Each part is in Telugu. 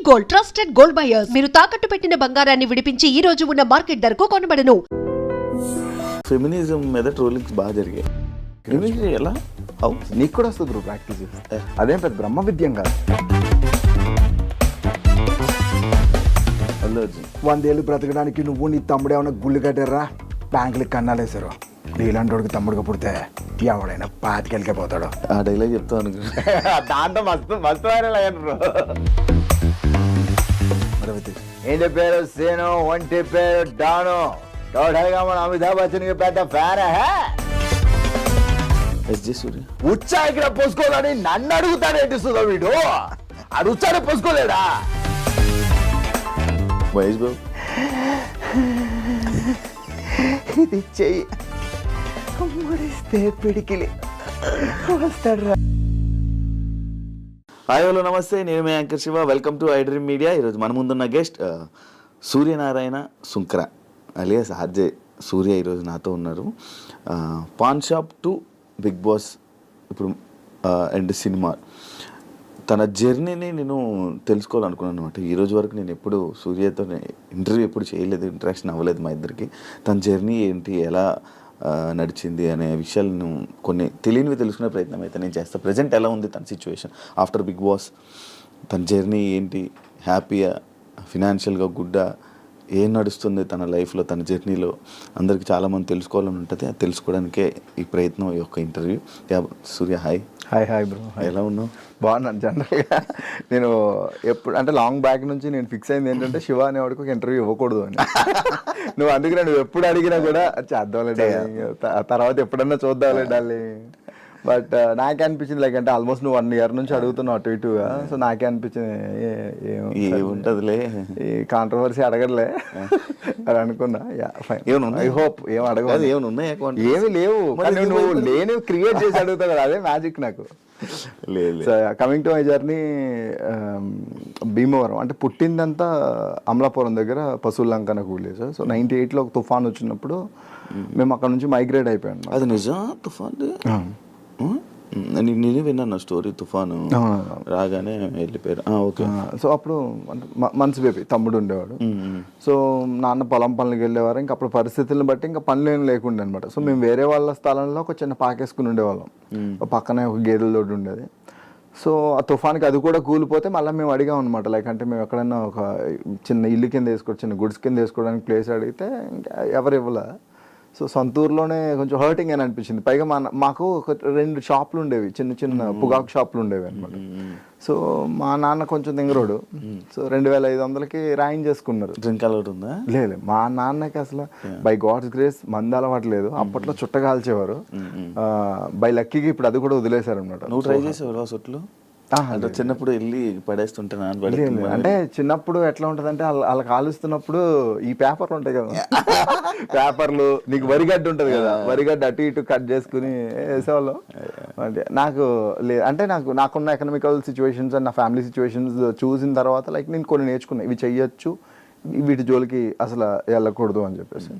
Gold trusted gold buyers. మీరు తాకట్టు పెట్టిన బంగారాన్ని విడిపించి ఈ రోజు ఉన్న మార్కెట్ ధరకు కొనబడను. ఫెమినిజం మీద ట్రోలింగ్స్ బాగా జరిగాయి. ఫెమినిజం ఎలా నీకు కూడా వస్తుంది బ్రో ప్రాక్టీస్ చేస్తే. అదేం పెద్ద బ్రహ్మ విద్యం కాదు. 100 ఏళ్ళు బ్రతకడానికి నువ్వు నీ తమ్ముడు ఏమైనా గుళ్ళు కట్టారా, బ్యాంకులకి కన్నాలేసారు. నీలాంటి వాడికి తమ్ముడుగా పుడితే ఎవడైనా పాతికెళ్ళకే పోతాడు. ఆ డైలాగ్ చెప్తాను అనుకో. దాంతో మస్తు మస్తు వైరల్ అయ్యాను బ్రో. ఏం చెప్పారు సేను, ఒంటి పేరు డాను, టోటల్గా మన అమితాబ్ బచ్చన్ కి పెద్ద ఫ్యాన్. ఎస్జే సూర్య ఉచ్చా ఇక్కడ పోసుకోవాలని నన్ను అడుగుతాడు. ఏంటిస్తుందో వీడు అది ఉచ్చాడే పోసుకోలేడా? మహేష్ బాబు ఇది చెయ్యి ముడిస్తే పిడికిలి వస్తాడు. హాయ్ హలో నమస్తే, నేను మీ anchor Shiva. Welcome to I dream media. ఈరోజు మన ముందున్న guest Suryanarayana Sunkara alias RJ Surya ఈరోజు నాతో ఉన్నారు. Paan shop to Bigg Boss ఇప్పుడు అండ్ సినిమా, తన జర్నీని నేను తెలుసుకోవాలనుకున్నాను అనమాట. ఈరోజు వరకు నేను ఎప్పుడు సూర్యతో ఇంటర్వ్యూ ఎప్పుడు చేయలేదు, ఇంటరాక్షన్ అవ్వలేదు మా ఇద్దరికి. తన జర్నీ ఏంటి, ఎలా నడిచింది అనే విషయాలను కొన్ని తెలియనివి తెలుసుకునే ప్రయత్నం అయితే నేను చేస్తాను. ప్రజెంట్ ఎలా ఉంది తన సిచ్యువేషన్ ఆఫ్టర్ బిగ్ బాస్, తన జర్నీ ఏంటి, హ్యాపీయా, ఫినాన్షియల్గా గుడ్డా, ఏం నడుస్తుంది తన లైఫ్లో, తన జర్నీలో అందరికీ చాలామంది తెలుసుకోవాలని ఉంటుంది. అది తెలుసుకోవడానికే ఈ ప్రయత్నం, ఈ యొక్క ఇంటర్వ్యూ. సూర్య హాయ్. Hi bro. ఎలా ఉన్నావు? బాగున్నాను. జనరల్గా నేను ఎప్పుడు అంటే లాంగ్ బ్యాక్ నుంచి నేను ఫిక్స్ అయింది ఏంటంటే శివ అనేవాడికి ఒక ఇంటర్వ్యూ ఇవ్వకూడదు అని. నువ్వు అందుకనే నువ్వు ఎప్పుడు అడిగినా కూడా చేద్దాంలే డార్లింగ్, తర్వాత ఎప్పుడన్నా చూద్దాంలే డార్లింగ్. బట్ నాకే అనిపించింది లైక్ అంటే ఆల్మోస్ట్ నువ్వు 1 year నుంచి అడుగుతున్నావు అటు ఇటుగా. సో నాకే అనిపించింది ఏముంటుందిలే, ఈ కాంట్రవర్సీ అడగలే అని అనుకున్నా. ఐ హోప్ ఏం అడగదు. ఏమి లేవు, నువ్వు లేని క్రియేట్ చేసి అడుగుతావు కదా, అదే మ్యాజిక్ నాకు. Coming to my journey, Bhimavaram అంటే పుట్టిందంతా అమలాపురం దగ్గర పశువుల లంకన విలేజ్. సో 98లో ఒక తుఫాన్ వచ్చినప్పుడు మేము అక్కడ నుంచి మైగ్రేట్ అయిపోయాం. అది నిజం? తుఫాన్ నేను విన్నాను స్టోరీ, తుఫాను రాగానే వెళ్ళిపోయారు. ఓకే. సో అప్పుడు మనసు బేబీ తమ్ముడు ఉండేవాడు. సో నాన్న పొలం పనులకు వెళ్ళేవారు. ఇంకా అప్పుడు పరిస్థితులను బట్టి ఇంకా పనులు ఏం లేకుండా అనమాట. సో మేము వేరే వాళ్ళ స్థలంలో ఒక చిన్న పాకేసుకుని ఉండేవాళ్ళం. పక్కనే ఒక గేదెల తోటి ఉండేది. సో ఆ తుఫాన్కి అది కూడా కూలిపోతే మళ్ళీ మేము అడిగాం అనమాట. లైక్ అంటే మేము ఎక్కడైనా ఒక చిన్న ఇల్లు కింద వేసుకోవడం, చిన్న గుడ్స్ కింద వేసుకోవడానికి ప్లేస్ అడిగితే ఇంకా ఎవరు ఇవ్వలే. సో సొంతూరులోనే కొంచెం హర్టింగ్ అని అనిపించింది. పైగా మాకు ఒక 2 షాపులు ఉండేవి, చిన్న చిన్న పొగాకు షాపులు ఉండేవి అనమాట. సో మా నాన్న కొంచెం దింగరోడు. సో 2500కి రాయిన్ చేసుకున్నారు. డ్రింక్ అలవాటు ఉందా? లేదు, మా నాన్నకి అసలు బై గాడ్స్ గ్రేస్ మంది అలవాట్లేదు. అప్పట్లో చుట్ట కాల్చేవారు. బై లక్కీకి ఇప్పుడు అది కూడా వదిలేశారు అనమాట. నువ్వు ట్రై చేసేవారు ఆ చుట్లు? అంటే చిన్నప్పుడు వెళ్ళి పడేస్తుంటే అంటే చిన్నప్పుడు ఎట్లా ఉంటుంది అంటే అలా కాలుస్తున్నప్పుడు ఈ పేపర్లు ఉంటాయి కదా, పేపర్లు, నీకు వరిగడ్డ ఉంటుంది కదా, వరిగడ్డ అటు ఇటు కట్ చేసుకుని వేసేవాళ్ళం. అంటే నాకు అంటే నాకున్న ఎకనామికల్ సిచ్యువేషన్స్ అండ్ నా ఫ్యామిలీ సిచ్యువేషన్స్ చూసిన తర్వాత లైక్ నేను కొన్ని నేర్చుకున్నా, ఇవి చెయ్యొచ్చు, వీటి జోలికి అసలు వెళ్ళకూడదు అని చెప్పేసి.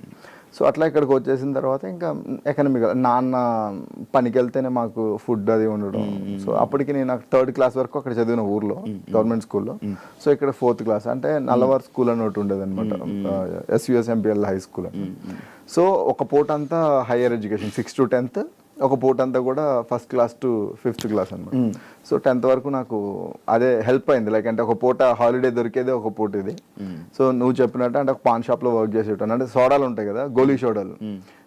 సో అట్లా ఇక్కడికి వచ్చేసిన తర్వాత ఇంకా ఎకనామికల్, నాన్న పనికి వెళ్తేనే మాకు ఫుడ్ అది ఉండడం. సో అప్పటికి నేను 3rd class వరకు అక్కడ చదివిన ఊర్లో గవర్నమెంట్ స్కూల్లో. సో ఇక్కడ 4th class అంటే నల్లవారు స్కూల్ అని ఒకటి ఉండేది అనమాట, SUSMPL హై స్కూల్ అని. సో ఒక పూట అంతా హైయర్ ఎడ్యుకేషన్ 6 to 10th, ఒక పూట అంతా కూడా 1st class to 5th class అనమాట. సో 10th వరకు నాకు అదే హెల్ప్ అయింది. లైక్ అంటే ఒక పూట హాలిడే దొరికేది, ఒక పూట ఇది. సో నువ్వు చెప్పినట్టు అంటే ఒక పాన్ షాప్లో వర్క్ చేసేటాను. అంటే సోడాలు ఉంటాయి కదా, గోలీ సోడాలు.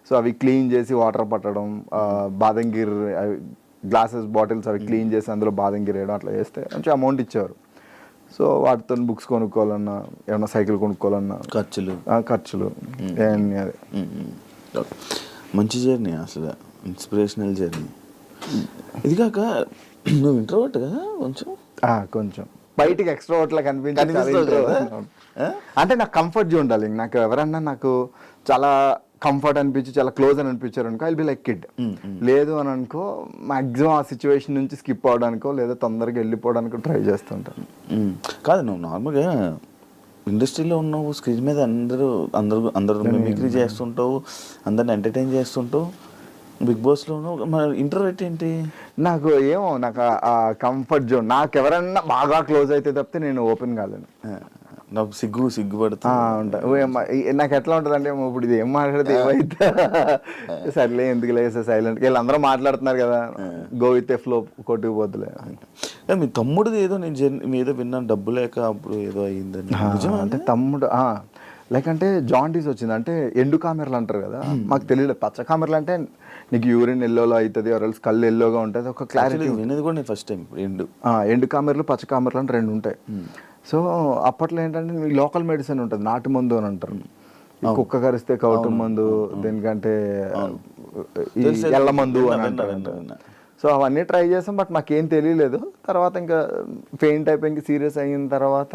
సో అవి క్లీన్ చేసి వాటర్ పట్టడం, బాదంగిర్ గ్లాసెస్ బాటిల్స్ అవి క్లీన్ చేసి అందులో బాదంగిర్ వేయడం, అట్లా చేస్తే మంచి అమౌంట్ ఇచ్చేవారు. సో వాటితో బుక్స్ కొనుక్కోవాలన్నా, ఏమన్నా సైకిల్ కొనుక్కోవాలన్నా ఖర్చులు అదే. మంచి జర్నీ, అసలు ఇన్స్పిరేషనల్ జర్నీ. ఇది కాక నువ్వు ఇంట్రోవర్ట్ కదా, కొంచెం బయటికి ఎక్స్ట్రోవర్ట్ లా కనిపించాలి. అంటే నాకు కంఫర్ట్ జోన్ ఉండాలి. నాకు ఎవరన్నా నాకు చాలా కంఫర్ట్ అనిపించి చాలా క్లోజ్ అని అనిపించారు అనుకో, ఐల్ బి లైక్ కిడ్. లేదు అని అనుకో, మాక్సిమం ఆ సిచ్యువేషన్ నుంచి స్కిప్ అవడానికో లేదా తొందరగా వెళ్ళిపోవడానికో ట్రై చేస్తుంటాను. కాదు, నువ్వు నార్మల్గా ఇండస్ట్రీలో ఉన్నావు, స్క్రీన్ మీద అందరూ మిమిక్రీ చేస్తుంటావు, అందరిని ఎంటర్టైన్ చేస్తుంటావు. బిగ్ బాస్లోను మన ఇంటర్వ్యూ ఏంటి? నాకు ఏమో నాకు ఆ కంఫర్ట్ జోన్, నాకు ఎవరన్నా బాగా క్లోజ్ అయితే తప్పితే నేను ఓపెన్ కాలేను. నాకు సిగ్గుపడుతా ఉంటా. నాకు ఎట్లా ఉంటుంది అంటే ఇప్పుడు ఇది ఏం మాట్లాడితే ఏమైతే సర్లే ఎందుకు లేదు సైలెంట్, వీళ్ళందరూ మాట్లాడుతున్నారు కదా, గో విత్ ఏ ఫ్లో, కొట్టుకుపోతులే. మీ తమ్ముడిది ఏదో నేను మీద విన్నాను, డబ్బు లేక అప్పుడు ఏదో అయ్యిందని. అంటే తమ్ముడు లైక్ అంటే జాండీస్ వచ్చింది, అంటే ఎండు కామెరలు అంటారు కదా, మాకు తెలియలేదు. పచ్చ కామెరలు అంటే నీకు యూరిన్ ఎల్లోలో అవుతుంది, ఎవరు కళ్ళు ఎల్లోగా ఉంటుంది, ఒక క్లారిటీ వినేది కూడా నేను ఫస్ట్ టైం. ఎండు కామెరలు పచ్చ కామెరలు అంటే రెండు ఉంటాయి. సో అప్పట్లో ఏంటంటే మీకు లోకల్ మెడిసిన్ ఉంటుంది, నాటు మందు అని అంటారు. కుక్క కరిస్తే కౌటు మందు, దేనికంటే ఎల్ల మందు అని అంటారు. సో అవన్నీ ట్రై చేసాం, బట్ మాకేం తెలియలేదు. తర్వాత ఇంకా ఫెయింట్ అయిపోయి సీరియస్ అయిన తర్వాత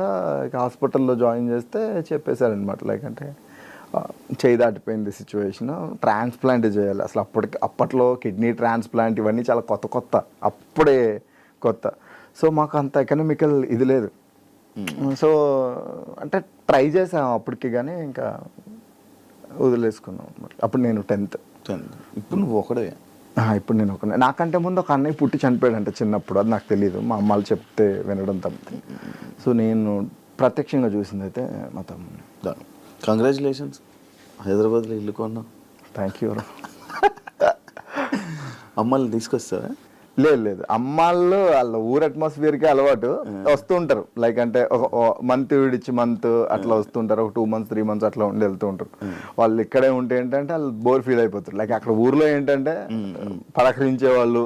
హాస్పిటల్లో జాయిన్ చేస్తే చెప్పేశారనమాట, లైక్ అంటే చేయి దాటిపోయింది సిచ్యువేషన్, ట్రాన్స్ప్లాంట్ చేయాలి. అసలు అప్పట్లో కిడ్నీ ట్రాన్స్ప్లాంట్ ఇవన్నీ చాలా కొత్త, అప్పుడే కొత్త. సో మాకు అంత ఎకనామికల్ ఇది లేదు. సో అంటే ట్రై చేసాం అప్పటికి, కానీ ఇంకా వదిలేసుకున్నాం అనమాట. అప్పుడు నేను 10th. ఇప్పుడు నువ్వు ఒకడే? ఇప్పుడు నేను ఒకనే. నాకంటే ముందు ఒక అన్నయ్య పుట్టి చనిపోయాడు అంటే చిన్నప్పుడు, అది నాకు తెలియదు, మా అమ్మాళ్ళు చెప్తే వినడం తప్పితే. సో నేను ప్రత్యక్షంగా చూసింది అయితే మా తమ్ముడు. కంగ్రాచులేషన్స్, హైదరాబాద్లో ఇల్లు కొన్నా. Thank you. అమ్మాయిని తీసుకొస్తావా? లేదు, అమ్మాళ్ళు వాళ్ళ ఊరు అట్మాస్ఫియర్కి అలవాటు, వస్తూ ఉంటారు. లైక్ అంటే ఒక మంత్ విడిచి మంత్ అట్లా వస్తుంటారు, ఒక 2 months 3 months అట్లా ఉండి వెళ్తూ ఉంటారు. వాళ్ళు ఇక్కడే ఉంటే ఏంటంటే వాళ్ళు బోర్ ఫీల్ అయిపోతారు. లైక్ అక్కడ ఊర్లో ఏంటంటే పలకరించే వాళ్ళు,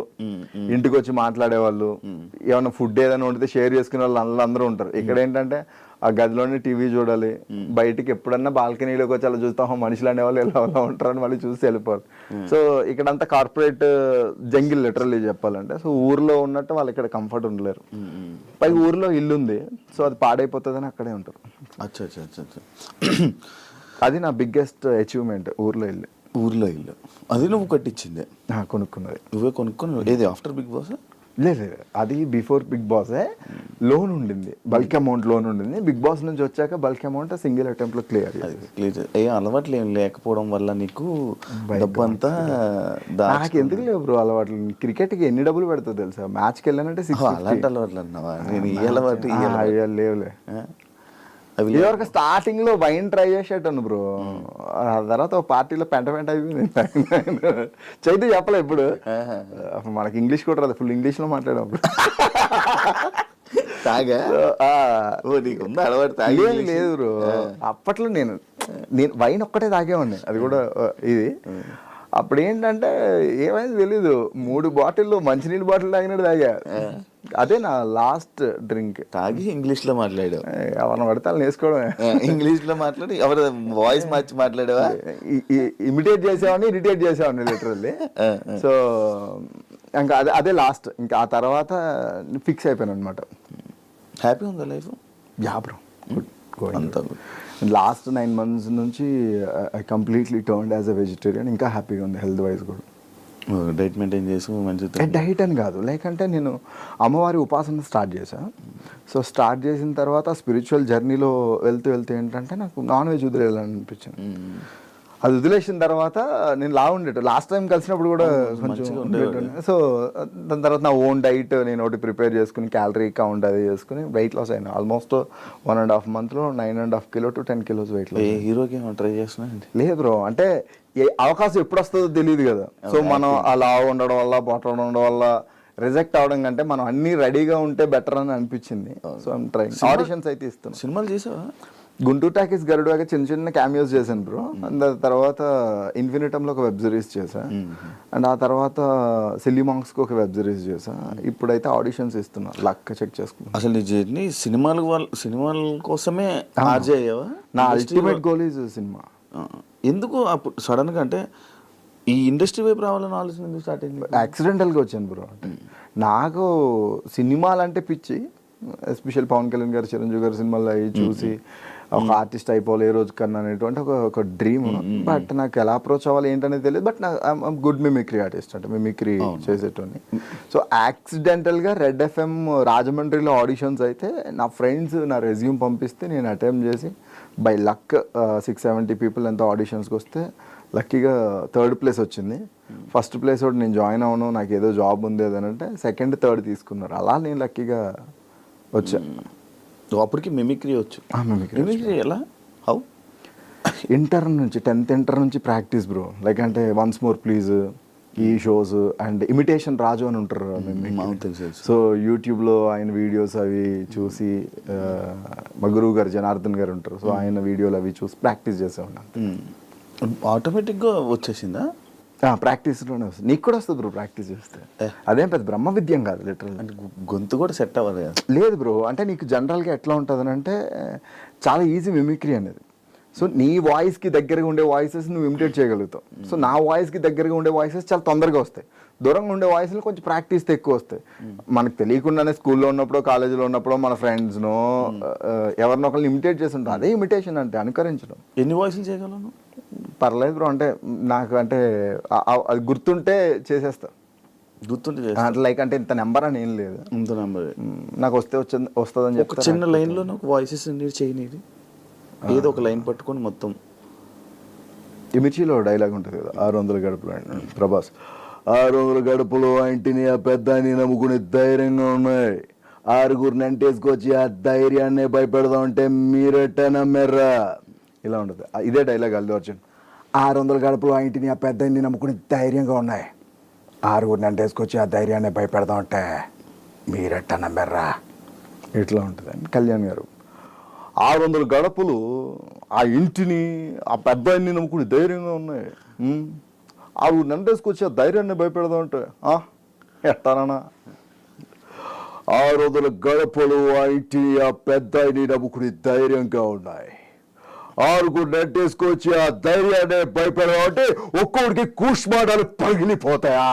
ఇంటికి వచ్చి మాట్లాడేవాళ్ళు, ఏమైనా ఫుడ్ ఏదైనా వండితే షేర్ చేసుకునే వాళ్ళు అందరూ ఉంటారు. ఇక్కడ ఏంటంటే ఆ గదిలోనే టీవీ చూడాలి, బయటికి ఎప్పుడన్నా బాల్కనీలోకి వచ్చి అలా చూస్తాం, మనుషులు అనేవాళ్ళు ఎలా ఉంటారని మళ్ళీ చూసి వెళ్ళిపోవాలి. సో ఇక్కడంతా కార్పొరేట్ జంగిల్ లిటరల్లీ చెప్పాలంటే. సో ఊర్లో ఉన్నట్టు వాళ్ళు ఇక్కడ కంఫర్ట్ ఉండలేరు. పైగా ఊర్లో ఇల్లు ఉంది, సో అది పాడైపోతుందని అక్కడే ఉంటారు. అది నా బిగ్గెస్ట్ అచీవ్మెంట్, ఊర్లో ఇల్లు. అది నువ్వు కట్టించిందే? కొనుక్కున్నది. నువ్వే కొనుక్కున్నావు? ఏది ఆఫ్టర్ బిగ్ బాస్? లేదు, అది బిఫోర్ బిగ్ బాసే. లోన్ ఉండింది, బల్క్ అమౌంట్ లోన్ ఉండింది. బిగ్ బాస్ నుంచి వచ్చాక బల్క్ అమౌంట్ సింగిల్ అటెంప్ట్ లో క్లియర్. అలవాట్లు ఏం లేకపోవడం వల్ల నీకు డబ్బు అంతా? నాకు ఎందుకు లేవు బ్రో అలవాట్లు. క్రికెట్కి ఎన్ని డబ్బులు పెడతావు తెలుసా? మ్యాచ్కి వెళ్ళానంటే అలాంటి అలవాట్లు అన్నావా? నేను ఈ అలవాటు లేవులే. ఇదివరకు స్టార్టింగ్ లో వైన్ ట్రై చేసేటాను బ్రో, ఆ తర్వాత ఒక పార్టీలో పెంట అయిపోయింది. చైతు చెప్పలే ఇప్పుడు, మనకి ఇంగ్లీష్ కూడా రాదు, ఫుల్ ఇంగ్లీష్ లో మాట్లాడేప్పుడు. లేదు బ్రో, అప్పట్లో నేను వైన్ ఒక్కటే తాగేవాడిని, అది కూడా ఇది. అప్పుడు ఏంటంటే ఏమైంది తెలీదు, 3 బాటిల్లో మంచినీళ్ళు బాటిల్ తాగినట్టు తాగా. అదే నా లాస్ట్ డ్రింక్. తాగి ఇంగ్లీష్ లో మాట్లాడావు? ఎవరిని పడితే వాళ్ళు వేసుకోవడమే. ఇంగ్లీష్ లో మాట్లాడి ఎవరు వాయిస్ మార్చి మాట్లాడావా? ఇమిటేట్ చేసేవాడిని, ఇరిటేట్ చేసేవాడిని లిటరల్లీ. సో ఇంకా అదే లాస్ట్. ఇంకా ఆ తర్వాత ఫిక్స్ అయిపోయాను అనమాట. హ్యాపీ ఉందా లైఫ్? యా బ్రో, అంతా లాస్ట్ 9 months నుంచి I completely turned as a vegetarian. ఇంకా హ్యాపీగా ఉంది హెల్త్ వైజ్ కూడా. డైట్ మెయింటైన్ చేసి మంచిగా? డైట్ అని కాదు, లైక్ అంటే నేను అమ్మవారి ఉపాసన స్టార్ట్ చేశాను. సో స్టార్ట్ చేసిన తర్వాత స్పిరిచువల్ జర్నీలో వెళ్తూ ఏంటంటే నాకు నాన్ వెజ్ వదిలేయాలని అనిపించింది. అది వదిలేసిన తర్వాత నేను లావు ఉండేట, లాస్ట్ టైం కలిసినప్పుడు కూడా కొంచెం. సో దాని తర్వాత నా ఓన్ డైట్ నేను ఒకటి ప్రిపేర్ చేసుకుని, క్యాలరీ కౌంట్ అది చేసుకుని వెయిట్ లాస్ అయినా. ఆల్మోస్ట్ 1.5 monthsలో 9.5 kilo to 10 kilos weight loss. హీరోకి ట్రై చేస్తున్నా? లేదు బ్రో, అంటే అవకాశం ఎప్పుడు వస్తుందో తెలియదు కదా. సో మనం ఆ లావు ఉండడం వల్ల, పొట్ట ఉండడం వల్ల రిజెక్ట్ అవడం కంటే మనం అన్ని రెడీగా ఉంటే బెటర్ అని అనిపించింది. So I'm trying. ఆడిషన్స్ అయితే ఇస్తాను. సినిమాలు చేసావా? గుంటూరు టాకీస్ గరుడుగా చిన్న క్యామియోస్ చేశాను బ్రో. అండ్ తర్వాత ఇన్ఫినిటంలో ఒక వెబ్ సిరీస్ చేశా. అండ్ ఆ తర్వాత సిల్లీ మాంక్స్కి ఒక వెబ్ సిరీస్ చేశా. ఇప్పుడైతే ఆడిషన్స్ ఇస్తున్నా, లక్ చెక్ చేసుకున్నా. అసలు నీ జర్నీ సినిమాల కోసమే ఆర్జే అయ్యావా? నా అల్టిమేట్ గోల్ ఈజ్ సినిమా. ఎందుకు అప్పుడు సడన్గా అంటే ఈ ఇండస్ట్రీ వైపు రావాలని ఆలోచన ఎందుకు స్టార్ట్ అయింది? యాక్సిడెంటల్గా వచ్చాను బ్రో. నాకు సినిమాలు అంటే పిచ్చి, ఎస్పెషల్ పవన్ కళ్యాణ్ గారు, చిరంజీవి గారు సినిమాలు అవి చూసి ఒక ఆర్టిస్ట్ అయిపోవాలి ఏ రోజు కన్నా అనేటువంటి ఒక డ్రీమ్. బట్ నాకు ఎలా అప్రోచ్ అవ్వాలి ఏంటనేది తెలియదు. బట్ నాకు గుడ్ మిమిక్రీ ఆర్టిస్ట్, అంటే మిమిక్రీ చేసేటోని. సో యాక్సిడెంటల్గా రెడ్ FM రాజమండ్రిలో ఆడిషన్స్ అయితే నా ఫ్రెండ్స్ నా రెజ్యూమ్ పంపిస్తే నేను అటెంప్ట్ చేసి బై లక్ 670 people ఎంతో ఆడిషన్స్కి వస్తే లక్కీగా థర్డ్ ప్లేస్ వచ్చింది. ఫస్ట్ ప్లేస్ ఒకటి నేను జాయిన్ అవ్వను, నాకు ఏదో జాబ్ ఉంది అని అంటే సెకండ్ థర్డ్ తీసుకున్నారు. అలా నేను లక్కీగా వచ్చా. అప్పటికి మిమిక్రీ వచ్చు. మిమిక్రీ ఎలా హౌ? ఇంటర్ నుంచి 10th ఇంటర్ నుంచి ప్రాక్టీస్ బ్రో. లైక్ అంటే వన్స్ మోర్ ప్లీజ్, ఈ షోస్ అండ్ ఇమిటేషన్ రాజు అని ఉంటారు. సో యూట్యూబ్లో ఆయన వీడియోస్ అవి చూసి మా గురువు గారు జనార్దన్ గారు ఉంటారు. సో ఆయన వీడియోలు అవి చూసి ప్రాక్టీస్ చేసేవాడిని. ఆటోమేటిక్గా వచ్చేసిందా? ప్రాక్టీస్లోనే వస్తుంది. నీకు కూడా వస్తుంది బ్రో ప్రాక్టీస్ చేస్తే. అదేం పెద్ద బ్రహ్మ విద్యం కాదు లిటరల్. అంటే గొంతు కూడా సెట్ అవ్వాలి కదా? లేదు బ్రో, అంటే నీకు జనరల్గా ఎట్లా ఉంటుంది అంటే చాలా ఈజీ మిమిక్రీ అనేది. సో నీ వాయిస్కి దగ్గరగా ఉండే వాయిసెస్ నువ్వు ఇమిటేట్ చేయగలుగుతావు. సో నా వాయిస్కి దగ్గరగా ఉండే వాయిసెస్ చాలా తొందరగా వస్తాయి. దూరంగా ఉండే వాయిస్లు కొంచెం ప్రాక్టీస్తో ఎక్కువ వస్తాయి. మనకు తెలియకుండానే స్కూల్లో ఉన్నప్పుడు కాలేజీలో ఉన్నప్పుడు మన ఫ్రెండ్స్నో ఎవరినో ఒకరిని ఇమిటేట్ చేసి ఉంటాం. అదే ఇమిటేషన్ అంటే అనుకరించడం. ఎన్ని వాయిస్లు చేయగలను? పర్లేదు బ్రో, అంటే నాకు అంటే అది గుర్తుంటే చేసేస్తా. గుర్తుంటే అంటే లైక్ అంటే ఇంత నెంబర్ అని ఏం లేదు. ఇంత నెంబర్ నాకు వస్తుందని ఒక చిన్న లైన్లో నాకు వాయిసెస్ నీరు చేయనీది. ఏదో ఒక లైన్ పట్టుకొని మొత్తం. ఈ మిర్చిలో డైలాగ్ ఉంటుంది కదా, 600 గడుపులు ప్రభాస్. 600 గడుపులు ఇంటిని ఆ పెద్దాన్ని నమ్ముకుని ధైర్యంగా ఉన్నాయి. 6గురిని అంటేసుకొచ్చి ఆ ధైర్యాన్ని భయపెడదాం అంటే మీరెట్ట నమ్మారా? ఇలా ఉంటుంది. ఇదే డైలాగ్ అల్లు అర్జున్. 600 గడుపులు ఇంటిని ఆ పెద్దాన్ని నమ్ముకుని ధైర్యంగా ఉన్నాయి. 6గురిని అంటేసుకొచ్చి ఆ ధైర్యాన్ని భయపెడదాం అంటే మీరెట్ట నమ్మారా? ఇట్లా ఉంటుంది. కళ్యాణ్ గారు 600 గడపలు ఆ ఇంటిని ఆ పెద్దాన్ని నమ్ముకుని ధైర్యంగా ఉన్నాయి. 6 నంటేసుకొచ్చి ఆ ధైర్యాన్ని భయపెడదాం అంటే ఎట్టానా? 600 గడపలు ఆ ఇంటిని ఆ పెద్దాన్ని నమ్ముకుని ధైర్యంగా ఉన్నాయి. 6 నెట్టేసుకొచ్చి ఆ ధైర్యాన్ని భయపెడదాం అంటే ఒక్కొక్కడికి కూష్మాటాలు పగిలిపోతాయా?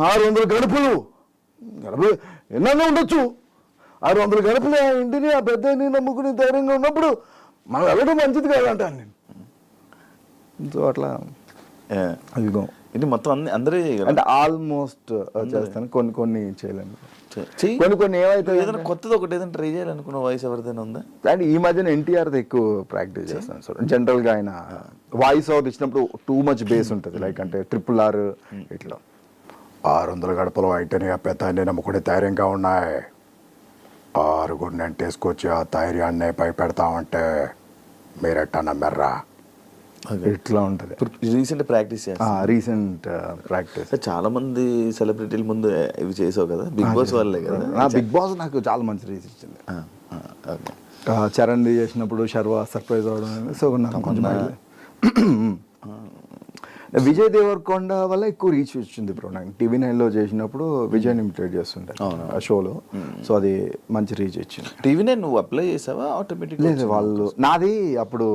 600 గడపలు ఎన్నో ఉండొచ్చు. 600 గడపలు ఆ ఇంటిని ఆ పెద్దని నమ్ముకుని ధైర్యంగా ఉన్నప్పుడు మనం వెళ్ళడం మంచిది కాదంటాను నేను. సో అట్లా అదిగో ఇది మొత్తం అందరే అంటే ఆల్మోస్ట్ చేస్తాను. కొన్ని చేయలేను. కొన్ని ఏమైతే ఏదైనా కొత్తది ఒకటి ఏదైనా ట్రై చేయాలనుకున్న వాయిస్ ఎవరిదైనా ఉందా? అండ్ ఈ మధ్యన ఎన్టీఆర్ది ఎక్కువ ప్రాక్టీస్ చేస్తాను. సో జనరల్గా ఆయన వాయిస్ ఓవర్ ఇచ్చినప్పుడు టూ మచ్ బేస్ ఉంటుంది. లైక్ అంటే RRR ఇట్లా 600 గడపలు ఇంటిని ఆ పెద్దాన్ని నమ్ముకుని ధైర్యంగా ఉన్నాయి. 6 నెంటేసుకొచ్చి ఆ ధైర్యాన్ని భయపెడతామంటే మీరెట్టా నమ్మారా? ఇట్లా ఉంటుంది. Recent practice recent practice. చాలా మంది సెలబ్రిటీల ముందు ఇవి చేసావు కదా, బిగ్ బాస్ వాళ్ళే కదా? బిగ్ బాస్ నాకు చాలా మంచి రీచ్ ఇచ్చింది. చరణ్ చేసినప్పుడు శర్వా సర్ప్రైజ్ అవడం. సో నాకు కొంచెం విజయ్ దేవరకొండ వల్ల ఎక్కువ రీచ్ వచ్చింది బ్రో. నాకు TV9లో చేసినప్పుడు విజయ్ని ఇమిటేట్ చేస్తుండే ఆ షోలో. సో అది మంచి రీచ్ ఇచ్చింది. TV9 నువ్వు అప్లై చేసావా ఆటోమేటిక్? లేదు, వాళ్ళు నాది అప్పుడు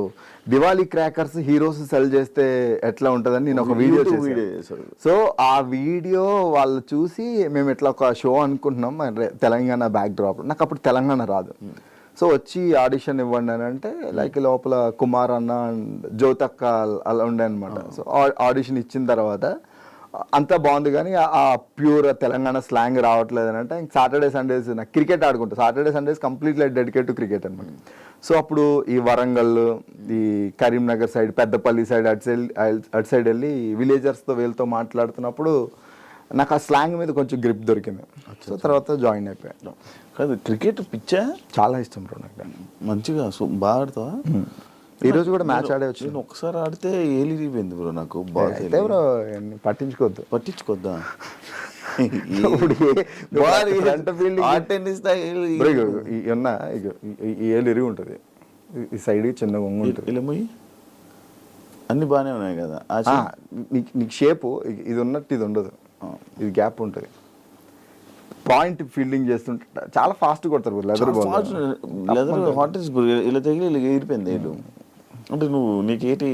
దివాళీ క్రాకర్స్ హీరోస్ సెల్ చేస్తే ఎట్లా ఉంటుందని నేను ఒక వీడియో చేశాను. సో ఆ వీడియో వాళ్ళు చూసి మేము ఇట్లా ఒక షో అనుకుంటున్నాం తెలంగాణ బ్యాక్ డ్రాప్. నాకు అప్పుడు తెలంగాణ రాదు. సో వచ్చి ఆడిషన్ ఇవ్వండి అని అంటే లైక్ లోపల కుమార్ అన్న జ్యోతక్క అలా ఉండే అనమాట. సో ఆడిషన్ ఇచ్చిన తర్వాత అంతా బాగుంది కానీ ఆ ప్యూర్ తెలంగాణ స్లాంగ్ రావట్లేదు అని అంటే సాటర్డే సండేస్ నాకు క్రికెట్ ఆడుకుంటా. Saturday Sundays completely dedicate to cricket అనమాట. సో అప్పుడు ఈ వరంగల్, ఈ కరీంనగర్ సైడ్, పెద్దపల్లి సైడ్ అటు సైడ్ వెళ్ళి విలేజర్స్తో వీళ్ళతో మాట్లాడుతున్నప్పుడు నాకు ఆ స్లాంగ్ మీద కొంచెం గ్రిప్ దొరికింది. సో తర్వాత జాయిన్ అయిపోయాను. కాదు, క్రికెట్ పిచ్చా? చాలా ఇష్టం బ్రో నాకు. మంచిగా బాగా ఆడతావా? ఈరోజు కూడా మ్యాచ్ ఆడే వచ్చి నేను ఒకసారి ఆడితే ఏలిరిపోయింది బ్రో నాకు. అయితే బ్రో పట్టించుకోద్దా? ఉన్నా ఈ ఏళ్ళు ఇరిగి ఉంటుంది, ఈ సైడ్ చిన్న వంగు ఉంటుంది. అన్ని బాగానే ఉన్నాయి కదా. నీకు షేపు ఇది ఉన్నట్టు ఇది ఉండదు, ఇది గ్యాప్ ఉంటుంది. పాయింట్ ఫీల్డింగ్ చేస్తుంటే చాలా ఫాస్ట్ కొడతారు. లెదర్ ఇలా తగిలి ఇలా ఎగిరిపోయింది ఏడు. అంటే నీకేటి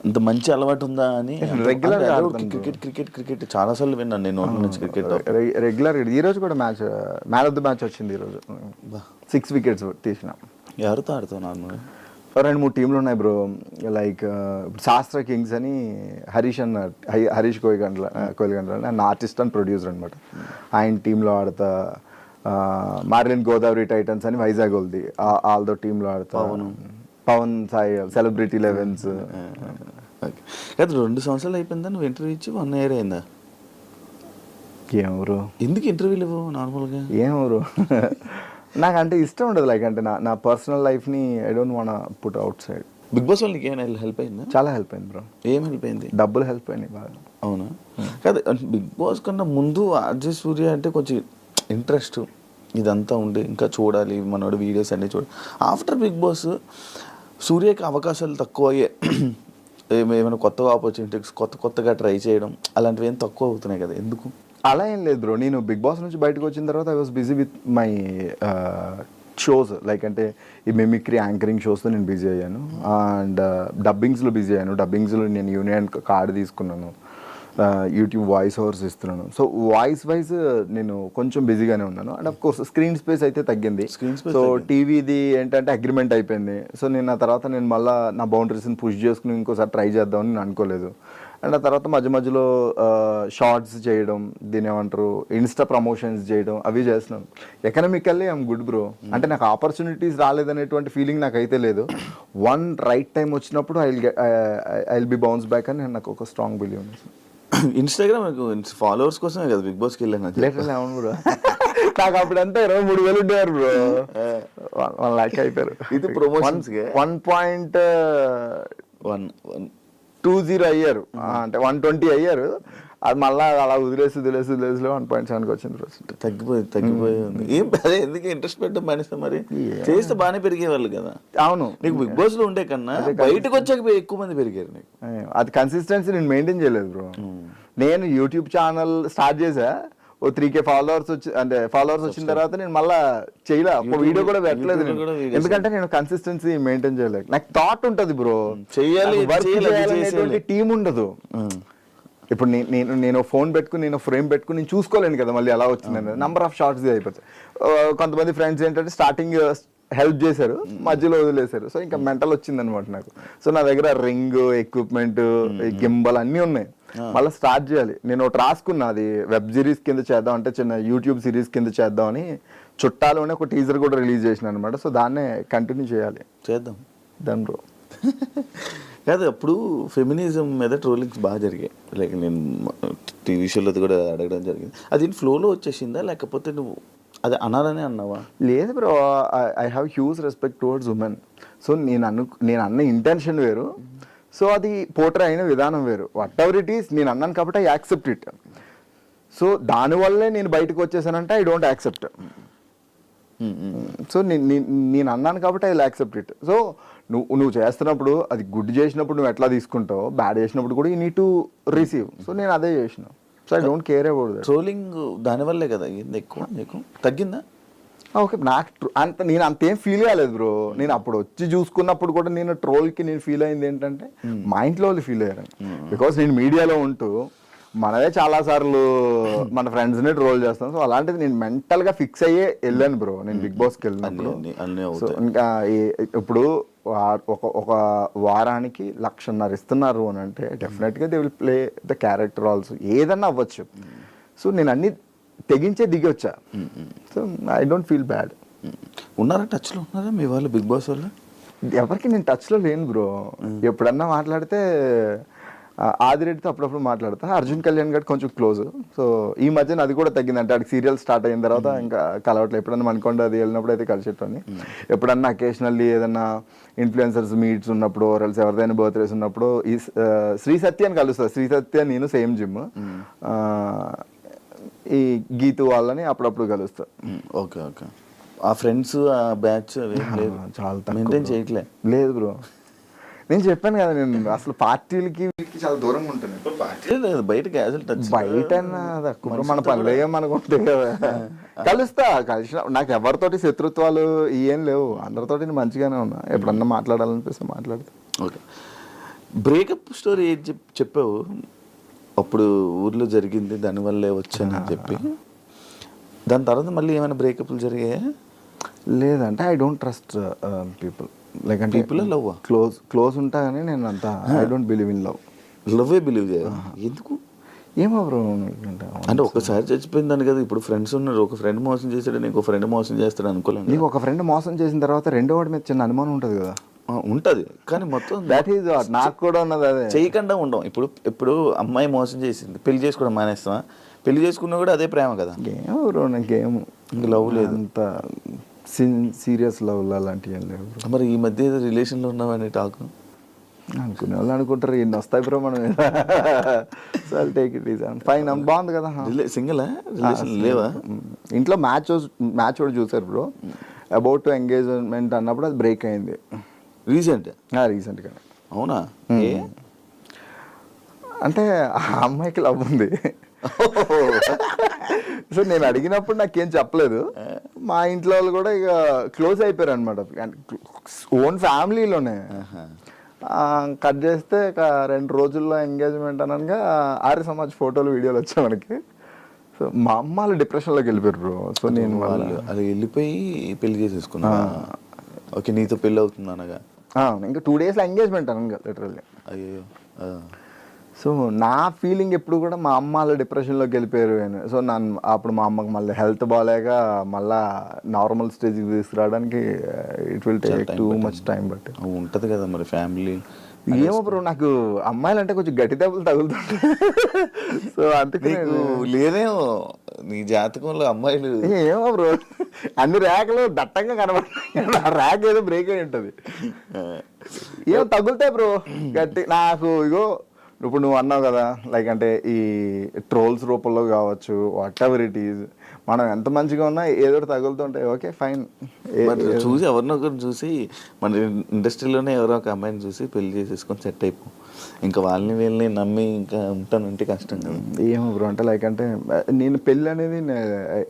అంత మంచి అలవాటు ఉందా అని? రెగ్యులర్ క్రికెట్ చాలా సార్లు విన్నాను నేను నుంచి క్రికెట్ రెగ్యులర్. ఈ రోజు కూడా మ్యాన్ ఆఫ్ ది మ్యాచ్ వచ్చింది. ఈ రోజు 6 వికెట్స్ తీసిన. ఎవరితో ఆడుతావు? నార్మల్ 2-3 టీంలు ఉన్నాయి బ్రో. లైక్ శాస్త్ర కింగ్స్ అని హరీష్ కోయిగండ్ల నా ఆర్టిస్ట్ అండ్ ప్రొడ్యూసర్ అనమాట. ఆయన టీంలో ఆడతా. మారిలిన్ గోదావరి టైటన్స్ అని వైజాగ్ వాళ్ళది, వాళ్ళతో టీంలో ఆడతా. Pawan Sai celebrity elevens. Okay. కాదు 2 సంవత్సరాలు అయిపోయిందా నువ్వు ఇంటర్వ్యూ ఇచ్చి 1 year అయిందా? ఏమరు ఎందుకు ఇంటర్వ్యూలు ఇవ్వవు నార్మల్గా? ఏమరు నాకు అంటే ఇష్టం ఉండదు. లైక్ అంటే నా పర్సనల్ లైఫ్ని I don't want put outside. Big boss వాళ్ళు నీకు ఏమైనా హెల్ప్ అయిందా? చాలా హెల్ప్ అయింది బ్రో. ఏం హెల్ప్ అయింది? డబ్బులు హెల్ప్ అయినాయి బాగా. అవునా? కాదు బిగ్ బాస్ కన్నా ముందు ఆర్జే సూర్య అంటే కొంచెం ఇంట్రెస్ట్ ఇదంతా ఉండే, ఇంకా చూడాలి మనోడు వీడియోస్ అన్నీ చూడాలి. ఆఫ్టర్ బిగ్ బాస్ సూర్యకి అవకాశాలు తక్కువ అయ్యే, ఏమైనా కొత్తగా ఆపర్చునిటీస్ కొత్తగా ట్రై చేయడం అలాంటివి ఏం తక్కువ అవుతున్నాయి కదా, ఎందుకు? అలా ఏం లేదు బ్రో. నేను బిగ్ బాస్ నుంచి బయటకు వచ్చిన తర్వాత I was busy with my shows. Like అంటే ఈ మిమిక్రీ యాంకరింగ్ షోస్తో నేను బిజీ అయ్యాను. అండ్ డబ్బింగ్స్లో బిజీ అయ్యాను. డబ్బింగ్స్లో నేను యూనియన్ కార్డు తీసుకున్నాను. యూట్యూబ్ వాయిస్ ఓవర్స్ ఇస్తున్నాను. సో వాయిస్ వైజ్ నేను కొంచెం బిజీగానే ఉన్నాను. And of course screen space అయితే తగ్గింది. సో టీవీది ఏంటంటే అగ్రిమెంట్ అయిపోయింది. సో నేను ఆ తర్వాత నేను మళ్ళీ నా బౌండరీస్ని పుష్ చేసుకుని ఇంకోసారి ట్రై చేద్దామని నేను అనుకోలేదు. అండ్ ఆ తర్వాత మధ్య షార్ట్స్ చేయడం, దీని ఏమంటారు ఇన్స్టా ప్రమోషన్స్ చేయడం అవి చేస్తున్నాను. Economically I'm good bro. అంటే నాకు ఆపర్చునిటీస్ రాలేదనేటువంటి ఫీలింగ్ నాకైతే లేదు. వన్ రైట్ టైం వచ్చినప్పుడు I will B bounce back అని నాకు ఒక స్ట్రాంగ్ బిలీవ్ ఉంది. ఇన్స్టాగ్రామ్ ఫాలోవర్స్ కోసమే కదా బిగ్ బాస్కి వెళ్ళాను. లేటర్ అవును బ్రో. నాకు అప్పుడంతా 23,000 ఉండేవారు బ్రో. 1 lakh అయిపోయారు. ఇది ప్రమోషన్స్ 1.20 అయ్యారు. అంటే 120 అయ్యారు. అది మళ్ళీ అలా వదిలేసి 1.7కి వచ్చింది రోజు. తగ్గిపోయి ఉంది. ఏం అదే ఎందుకు ఇంట్రెస్ట్ పెట్టడం మానేస్తే మరి చేస్తే బాగానే పెరిగేవాళ్ళు కదా. అవును, నీకు బిగ్ బాస్ లో ఉండే కన్నా బయటకు వచ్చాక ఎక్కువ మంది పెరిగారు నీకు. అది కన్సిస్టెన్సీ నేను మెయింటైన్ చేయలేదు బ్రో. నేను యూట్యూబ్ ఛానల్ స్టార్ట్ చేసా, ఓ 3K ఫాలోవర్స్ వచ్చిన తర్వాత నేను మళ్ళీ చేయలే, వీడియో కూడా పెట్టలేదు నేను. ఎందుకంటే నేను కన్సిస్టెన్సీ మెయింటైన్ చేయలేదు. నాకు థాట్ ఉంటుంది బ్రో, చేయాలి టీం ఉండదు. ఇప్పుడు నేను ఫోన్ పెట్టుకుని నేను ఫ్రేమ్ పెట్టుకుని నేను చూసుకోలేను కదా మళ్ళీ ఎలా వచ్చిందని. నంబర్ ఆఫ్ షార్ట్స్ అయిపోతాయి. కొంతమంది ఫ్రెండ్స్ ఏంటంటే స్టార్టింగ్ హెల్ప్ చేశారు, మధ్యలో వదిలేశారు. సో ఇంకా మెంటల్ వచ్చింది అనమాట నాకు. సో నా దగ్గర రింగ్, ఎక్విప్మెంట్, గింబల్ అన్నీ ఉన్నాయి. మళ్ళీ స్టార్ట్ చేయాలి. నేను ఒకటి రాసుకున్నా, అది వెబ్ సిరీస్ కింద చేద్దాం, అంటే చిన్న యూట్యూబ్ సిరీస్ కింద చేద్దామని చుట్టాలోనే ఒక టీజర్ కూడా రిలీజ్ చేసిన అనమాట. సో దాన్నే కంటిన్యూ చేద్దాం దాని బ్రో. కాదు అప్పుడు ఫెమినిజం మీద ట్రోలింగ్స్ బాగా జరిగాయి. లైక్ నేను టీవీ షోలో కూడా అడగడం జరిగింది. అది ఫ్లోలో వచ్చేసిందా లేకపోతే నువ్వు అది అనాలని అన్నావా? లేదు bro, I have huge respect towards women. So నేను అన్న ఇంటెన్షన్ వేరు, సో అది పోర్ట్రే అయిన విధానం వేరు. వాట్ ఎవర్ ఇట్ ఈస్ నేను అన్నాను కాబట్టి ఐ యాక్సెప్ట్ ఇట్. సో దానివల్లే నేను బయటకు వచ్చేసానంటే ఐ డోంట్ యాక్సెప్ట్. సో నేను అన్నాను కాబట్టి I will accept it. So నువ్వు చేస్తున్నప్పుడు అది గుడ్ చేసినప్పుడు నువ్వు ఎట్లా తీసుకుంటావు, బ్యాడ్ చేసినప్పుడు కూడా you need to receive. So నేను అదే చేసిన. So I don't care about that. Trolling దానివల్లే కదా ఎక్కువ నీకు తగ్గిందా? ఓకే, నాకు నేను అంతేం ఫీల్ కాలేదు బ్రో. నేను అప్పుడు వచ్చి చూసుకున్నప్పుడు కూడా నేను ట్రోల్కి నేను ఫీల్ అయింది ఏంటంటే మా ఇంట్లో వాళ్ళు ఫీల్ అయ్యారు. బికాస్ నేను మీడియాలో ఉంటూ మనమే చాలా సార్లు మన ఫ్రెండ్స్నే ట్రోల్ చేస్తాం. సో అలాంటిది నేను మెంటల్గా ఫిక్స్ అయ్యే వెళ్ళాను బ్రో నేను బిగ్ బాస్కి వెళ్ళినప్పుడు. సో ఇంకా ఇప్పుడు ఒక వారానికి 1,50,000 ఇస్తున్నారు అని అంటే డెఫినెట్గా they will play the character also, ఏదన్నా అవ్వచ్చు. సో నేను అన్ని తెగించే దిగి వచ్చా. So I don't feel bad. ఉన్నారా టచ్లో ఉన్నారా మీ వాళ్ళు బిగ్ బాస్ వాళ్ళు? ఎవరికి నేను టచ్లో లేను బ్రో. ఎప్పుడన్నా మాట్లాడితే ఆదిరెడ్డితో అప్పుడప్పుడు మాట్లాడతా. అర్జున్ కళ్యాణ్ గారు కొంచెం క్లోజ్. సో ఈ మధ్యన అది కూడా తగ్గింది. అంటే ఆడికి సీరియల్ స్టార్ట్ అయిన తర్వాత ఇంకా కలవట్లేదు. ఎప్పుడన్నా మనకొండ అది వెళ్ళినప్పుడు అయితే కలిసేటోని. ఎప్పుడన్నా అకేషనల్లీ ఏదన్నా ఇన్ఫ్లుయెన్సర్స్ మీట్స్ ఉన్నప్పుడు ఎల్స్ ఎవరిదైనా బర్త్డేస్ ఉన్నప్పుడు ఈ శ్రీ సత్య అని కలుస్తా. శ్రీ సత్య నేను సేమ్ జిమ్. ఈ గీతు వాళ్ళని అప్పుడప్పుడు కలుస్తా. Okay okay. ఆ ఫ్రెండ్స్ ఆ బ్యాచ్ చాలా మెయింటైన్ చేయట్లే? లేదు బ్రో, నేను చెప్పాను కదా నేను అసలు పార్టీలకి వీళ్ళకి చాలా దూరంగా ఉంటాను. బయట బయట మన పనులు ఏమనుకుంటే కదా కలిసిన. నాకు ఎవరితోటి శత్రుత్వాలు ఏం లేవు, అందరితోటి మంచిగానే ఉన్నా. ఎప్పుడన్నా మాట్లాడాలనిపిస్తే మాట్లాడతా. ఓకే. బ్రేకప్ స్టోరీ ఏది చెప్పావు అప్పుడు ఊర్లో జరిగింది, దానివల్లే వచ్చానని చెప్పి. దాని తర్వాత మళ్ళీ ఏమైనా బ్రేకప్లు జరిగాయా? లేదంటే I don't trust people. Like అంటే పీపుల్ లవ్ క్లోజ్ ఉంటా కానీ నేను అంతా ఐ డోంట్ బిలీవ్ ఇన్ లవ్వే బిలీవ్ చేయాలి. ఎందుకు ఏమో బ్రో, అంటే ఒకసారి చచ్చిపోయిందని కదా. ఇప్పుడు ఫ్రెండ్స్ ఉన్నారు, ఒక ఫ్రెండ్ మోసం చేశాడు, నీకు ఫ్రెండ్ మోసం చేస్తాడు అనుకోలేదు. నీకు ఒక ఫ్రెండ్ మోసం చేసిన తర్వాత రెండో వాడి మీద చిన్న అనుమానం ఉంటుంది కదా. ఉంటుంది కానీ మొత్తం దట్ ఈజ్ వాట్ నాకు కూడా ఉన్నది అదే. చేయకుండా ఉండం. ఇప్పుడు అమ్మాయి మోసం చేసింది, పెళ్లి చేసుకోవడం మానేస్తామా? పెళ్లి చేసుకున్నా కూడా అదే ప్రేమ కదా. గేమ్ బ్రో, నాకు గేమ్ ఇంక లవ్ లేదు, అంత సీరియస్ లవ్ అలాంటివి ఏం లేవు. మరి ఈ మధ్య ఏదో రిలేషన్లో ఉన్నామని టాక్ అనుకునే వాళ్ళు అనుకుంటారు ఎన్ని వస్తాయి బ్రో మనం. So take it is fine. బాగుంది కదా. సింగిలా? రిలేషన్ లేవా? ఇంట్లో మ్యాచ్ కూడా చూసారు బ్రో. అబౌట్ టు ఎంగేజ్మెంట్ అన్నప్పుడు అది బ్రేక్ అయింది రీసెంట్గా. అవునా? అంటే ఆ అమ్మాయికి లవ్ ఉంది. సో నేను అడిగినప్పుడు నాకేం చెప్పలేదు. మా ఇంట్లో వాళ్ళు కూడా ఇక క్లోజ్ అయిపోయారు అనమాట, ఓన్ ఫ్యామిలీలోనే. కట్ చేస్తే ఇక 2 రోజుల్లో ఎంగేజ్మెంట్ అనగా ఆర్య సమాజ్ ఫోటోలు వీడియోలు వచ్చాయి మనకి. సో మా అమ్మ వాళ్ళు డిప్రెషన్లోకి వెళ్ళిపోయారు బ్రో. సో నేను అది వెళ్ళిపోయి పెళ్లి చేసేసుకున్నా. ఓకే, నీతో పెళ్ళి అవుతుంది అనగా ఇంకా 2 days ఎంగేజ్మెంట్ అనగా లిటరల్లీ. అయ్యో. సో నా ఫీలింగ్ ఎప్పుడు కూడా మా అమ్మ వాళ్ళు డిప్రెషన్లోకి వెళ్ళిపోయారు అని. సో నన్ను అప్పుడు మా అమ్మకి మళ్ళీ హెల్త్ బాగాలేక మళ్ళా నార్మల్ స్టేజ్కి తీసుకురావడానికి it will take too much time. But ఉంటుంది కదా మరి ఫ్యామిలీ. ఏమో బ్రో, నాకు అమ్మాయిలు అంటే కొంచెం గట్టి దెబ్బలు తగులుతుంటాయి. సో అందుకే లేదేమో నీ జాతకంలో అమ్మాయిలు. ఏమో బ్రో, అన్ని ర్యాక్లు దట్టంగా కనబడతాయి, ర్యాక్ ఏదో బ్రేక్ అయి ఉంటుంది. ఏమో తగులుతాయి బ్రో గట్టి. నాకు ఇగో ఇప్పుడు నువ్వు అన్నావు కదా, లైక్ అంటే ఈ ట్రోల్స్ రూపంలో కావచ్చు, వాట్ ఎవర్ ఇట్ ఈజ్, మనం ఎంత మంచిగా ఉన్నా ఏదో తగులుతుంటాయి. Okay fine. చూసి ఎవరినొకరు చూసి మన ఇండస్ట్రీలోనే ఎవరో ఒక అమ్మాయిని చూసి పెళ్లి చేసేసుకొని సెట్ అయిపో. ఇంకా వాళ్ళని నమ్మి ఇంకా ఉంటానంటే కష్టం కదా. ఏమో బ్రో, అంటే లైక్ అంటే నేను పెళ్ళి అనేది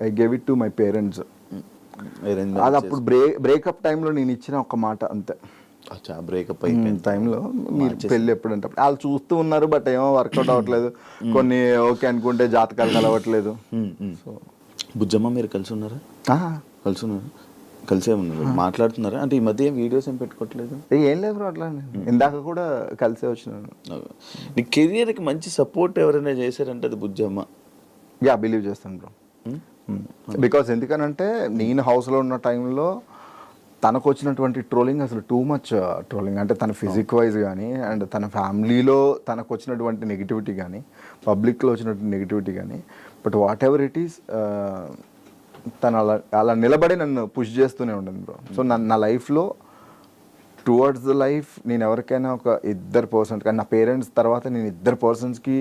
I gave it to my parents. అది అప్పుడు బ్రేకప్ టైంలో నేను ఇచ్చిన ఒక మాట అంతే. బ్రేకప్ అయిపోయిన టైంలో మీరు పెళ్ళి ఎప్పుడంటే వాళ్ళు చూస్తూ ఉన్నారు, బట్ ఏమో వర్కౌట్ అవ్వట్లేదు. కొన్ని ఓకే అనుకుంటే జాతకాలు కలవట్లేదు. సో బుజ్జమ్మ మీరు కలిసి ఉన్నారా? కలిసే ఉన్నారు, మాట్లాడుతున్నారా? అంటే ఈ మధ్య వీడియోస్ ఏం పెట్టుకోవట్లేదు? ఏం లేదు బ్రో, అట్లా ఇందాక కూడా కలిసే వచ్చినాను. నీ కెరియర్కి మంచి సపోర్ట్ ఎవరైనా చేశారంటే అది బుజ్జమ్మ. బిలీవ్ చేస్తాను బ్రో. బికాస్ ఎందుకనంటే నేను హౌస్లో ఉన్న టైంలో తనకు వచ్చినటువంటి ట్రోలింగ్ అసలు టూ మచ్ ట్రోలింగ్. అంటే తన ఫిజిక్ వైజ్ కానీ అండ్ తన ఫ్యామిలీలో తనకు వచ్చినటువంటి నెగిటివిటీ కానీ, పబ్లిక్లో వచ్చినటువంటి నెగిటివిటీ కానీ, but what ever it is తను అలా నిలబడి నన్ను పుష్ చేస్తూనే ఉండదు బ్రో. సో నా లైఫ్లో టువర్డ్స్ ద లైఫ్ నేను ఎవరికైనా ఒక 2 పర్సన్స్, కానీ నా పేరెంట్స్ తర్వాత నేను 2 పర్సన్స్కి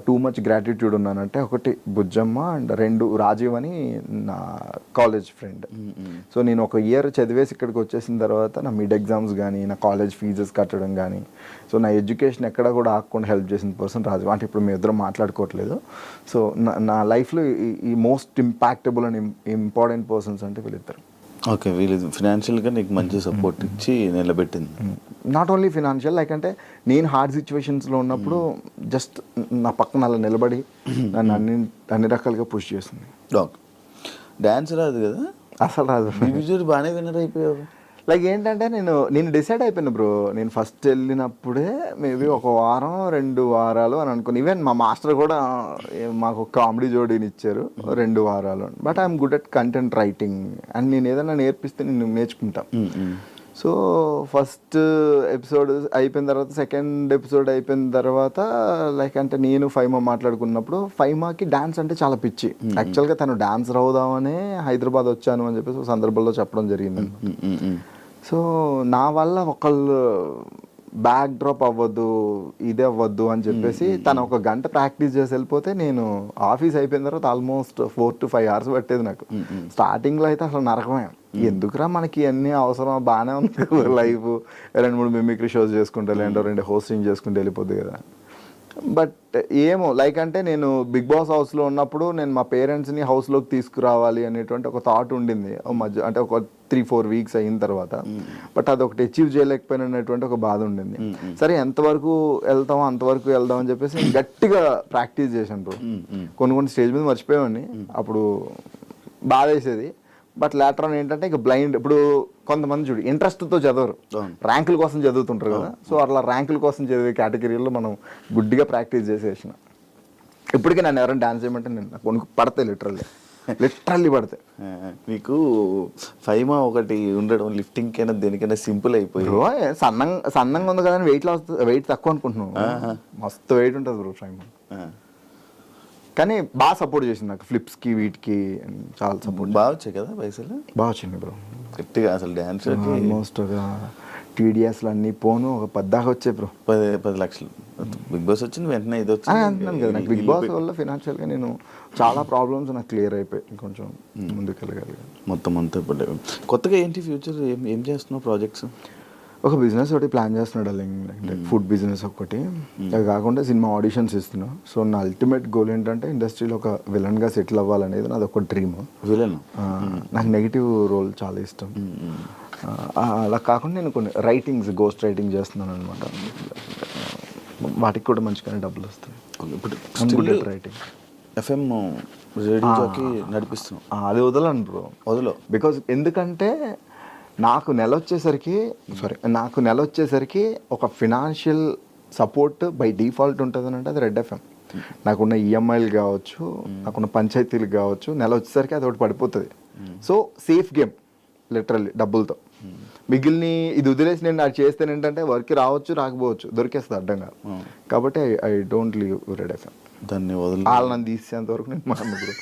టూ మచ్ గ్రాటిట్యూడ్ ఉన్నానంటే, ఒకటి బుజ్జమ్మ అండ్ 2 రాజీవ్ అని నా కాలేజ్ ఫ్రెండ్. సో నేను ఒక ఇయర్ చదివేసి ఇక్కడికి వచ్చేసిన తర్వాత నా మిడ్ ఎగ్జామ్స్ కానీ, నా కాలేజ్ ఫీజెస్ కట్టడం కానీ, సో నా ఎడ్యుకేషన్ ఎక్కడ కూడా ఆగకుండా హెల్ప్ చేసిన పర్సన్ రాజీవ్. అంటే ఇప్పుడు మేము ఇద్దరం మాట్లాడుకోవట్లేదు. సో నా లైఫ్లో ఈ most impactable and important persons అంటే వీళ్ళిద్దరు. ఓకే, వీళ్ళు ఫినాన్షియల్గా నీకు మంచి సపోర్ట్ ఇచ్చి నిలబెట్టింది. నాట్ ఓన్లీ ఫినాన్షియల్, లైక్ అంటే నేను హార్డ్ సిచ్యువేషన్స్లో ఉన్నప్పుడు జస్ట్ నా పక్కన అలా నిలబడి నన్ను అన్ని రకాలుగా పుష్ చేస్తుంది. డాన్స్ రాదు కదా అసలు రాదు. బాగానే విన్నర్ అయిపోయావు. లైక్ ఏంటంటే నేను డిసైడ్ అయిపోయాను బ్రో. నేను ఫస్ట్ వెళ్ళినప్పుడే మేబీ 1 వారం 2 వారాలు అని అనుకుని, ఈవెన్ మా మాస్టర్ కూడా మాకు కామెడీ జోడీని ఇచ్చారు 2 వారాలు. But I'm good at content writing and నేను ఏదైనా నేర్పిస్తే నేను నేర్చుకుంటాను. సో ఫస్ట్ ఎపిసోడ్ అయిపోయిన తర్వాత, సెకండ్ ఎపిసోడ్ అయిపోయిన తర్వాత, లైక్ అంటే నేను ఫైమా మాట్లాడుకున్నప్పుడు, ఫైమాకి డాన్స్ అంటే చాలా పిచ్చి. యాక్చువల్గా తను డాన్సర్ అవుదామనే హైదరాబాద్ వచ్చాను అని చెప్పేసి సందర్భంలో చెప్పడం జరిగింది. సో నా వల్ల ఒకళ్ళు బ్యాక్ డ్రాప్ అవ్వద్దు, ఇదే అవ్వద్దు అని చెప్పేసి తను 1 గంట ప్రాక్టీస్ చేసి వెళ్ళిపోతే, నేను ఆఫీస్ అయిపోయిన తర్వాత ఆల్మోస్ట్ 4 to 5 hours పట్టేది నాకు. స్టార్టింగ్లో అయితే అసలు నరకమే. ఎందుకురా మనకి అన్నీ అవసరం, బాగానే ఉంది లైఫ్, 2-3 మిమిక్రీ షోస్ చేసుకుంటే, లేదంటే 2 హోస్టింగ్ చేసుకుంటే వెళ్ళిపోద్ది కదా. బట్ ఏమో లైక్ అంటే నేను బిగ్ బాస్ హౌస్లో ఉన్నప్పుడు నేను మా పేరెంట్స్ని హౌస్లోకి తీసుకురావాలి అనేటువంటి ఒక థాట్ ఉండింది మధ్య, అంటే ఒక 3-4 weeks అయిన తర్వాత. బట్ అది ఒకటి అచీవ్ చేయలేకపోయినటువంటి ఒక బాధ ఉండింది. సరే ఎంతవరకు వెళ్తామో అంతవరకు వెళ్దాం అని చెప్పేసి గట్టిగా ప్రాక్టీస్ చేశాను బ్రో. కొన్ని స్టేజ్ మీద మర్చిపోయామని, అప్పుడు బాధ వేసేది. బట్ లేటర్ ఆన్ ఏంటంటే ఇక బ్లైండ్. ఇప్పుడు కొంతమంది చూడు ఇంట్రెస్ట్తో చదవరు, ర్యాంకుల కోసం చదువుతుంటారు కదా. సో అట్లా ర్యాంకుల కోసం చదివే కేటగిరీలో మనం గుడ్డిగా ప్రాక్టీస్ చేసేసిన. ఇప్పటికీ నన్ను ఎవరైనా డాన్స్ చేయమంటే నేను కొనుక్కు పడతాయి లిటరల్లీ. లిటరల్లీ పడతాయి. మీకు ఫైమా ఒకటి ఉండడం లిఫ్టింగ్ కైనా దేనికైనా సింపుల్ అయిపోయి బ్రో సన్నంగా ఉంది కదా అని వెయిట్ తక్కువ అనుకుంటున్నావు. మస్తు వెయిట్ ఉంటుంది బ్రో ఫైమా. కానీ బాగా సపోర్ట్ చేసింది నాకు ఫ్లిప్స్కి వీటికి చాలా సపోర్ట్. బాగా వచ్చాయి కదా పైసలు, బాగా వచ్చింది బ్రో. గట్టిగా అసలు డ్యాన్స్ ఆల్మోస్ట్ ఒక టీడీఎస్లు అన్నీ పోను ఒక 10 దాకా వచ్చాయి బ్రో. 10 లక్షలు. బిగ్ బాస్ వచ్చింది వెంటనే ఇది అంటున్నాను కదా, నాకు బిగ్ బాస్ వల్ల ఫినాన్షియల్గా నేను చాలా ప్రాబ్లమ్స్ నాకు క్లియర్ అయిపోయి కొంచెం ముందుకు వెళ్ళగలిగాను. మొత్తం అంతా ఇప్పుడు కొత్తగా ఏంటి ఫ్యూచర్ ఏం చేస్తున్నావు ప్రాజెక్ట్స్? ఒక బిజినెస్ ఒకటి ప్లాన్ చేస్తున్నాడు అంటే ఫుడ్ బిజినెస్ ఒకటి. అది కాకుండా సినిమా ఆడిషన్స్ ఇస్తున్నా. సో నా అల్టిమేట్ గోల్ ఏంటంటే ఇండస్ట్రీలో ఒక విలన్గా సెటిల్ అవ్వాలనేది నాది ఒక డ్రీమ్. విలన్ నాకు నెగిటివ్ రోల్ చాలా ఇష్టం. అలా కాకుండా నేను కొన్ని రైటింగ్స్ గోస్ట్ రైటింగ్ చేస్తున్నాను అనమాట. వాటికి కూడా మంచిగానే డబ్బులు వస్తాయి. ఇప్పుడు రైటింగ్ ఎఫ్ఎం రేడియోకి నడిపిస్తున్నాం. అది వదలను బ్రో, వదలో. బికాజ్ ఎందుకంటే నాకు నెల వచ్చేసరికి ఒక ఫినాన్షియల్ సపోర్ట్ బై డిఫాల్ట్ ఉంటుంది అంటే అది రెడ్ ఎఫ్ఎం. నాకున్న ఈఎంఐలు కావచ్చు, నాకున్న పంచాయతీలు కావచ్చు, నెల వచ్చేసరికి అది ఒకటి పడిపోతుంది. సో సేఫ్ గేమ్ లిటరల్లీ డబ్బులతో. మిగిలిన ఇది వదిలేసి నేను అది చేస్తే ఏంటంటే వర్క్ రావచ్చు రాకపోవచ్చు, దొరికేస్తుంది అడ్డంగా. కాబట్టి I don't leave red FM. దాన్ని వదిలి వాళ్ళు నన్ను తీసేంత వరకు నేను మాట్లాడు.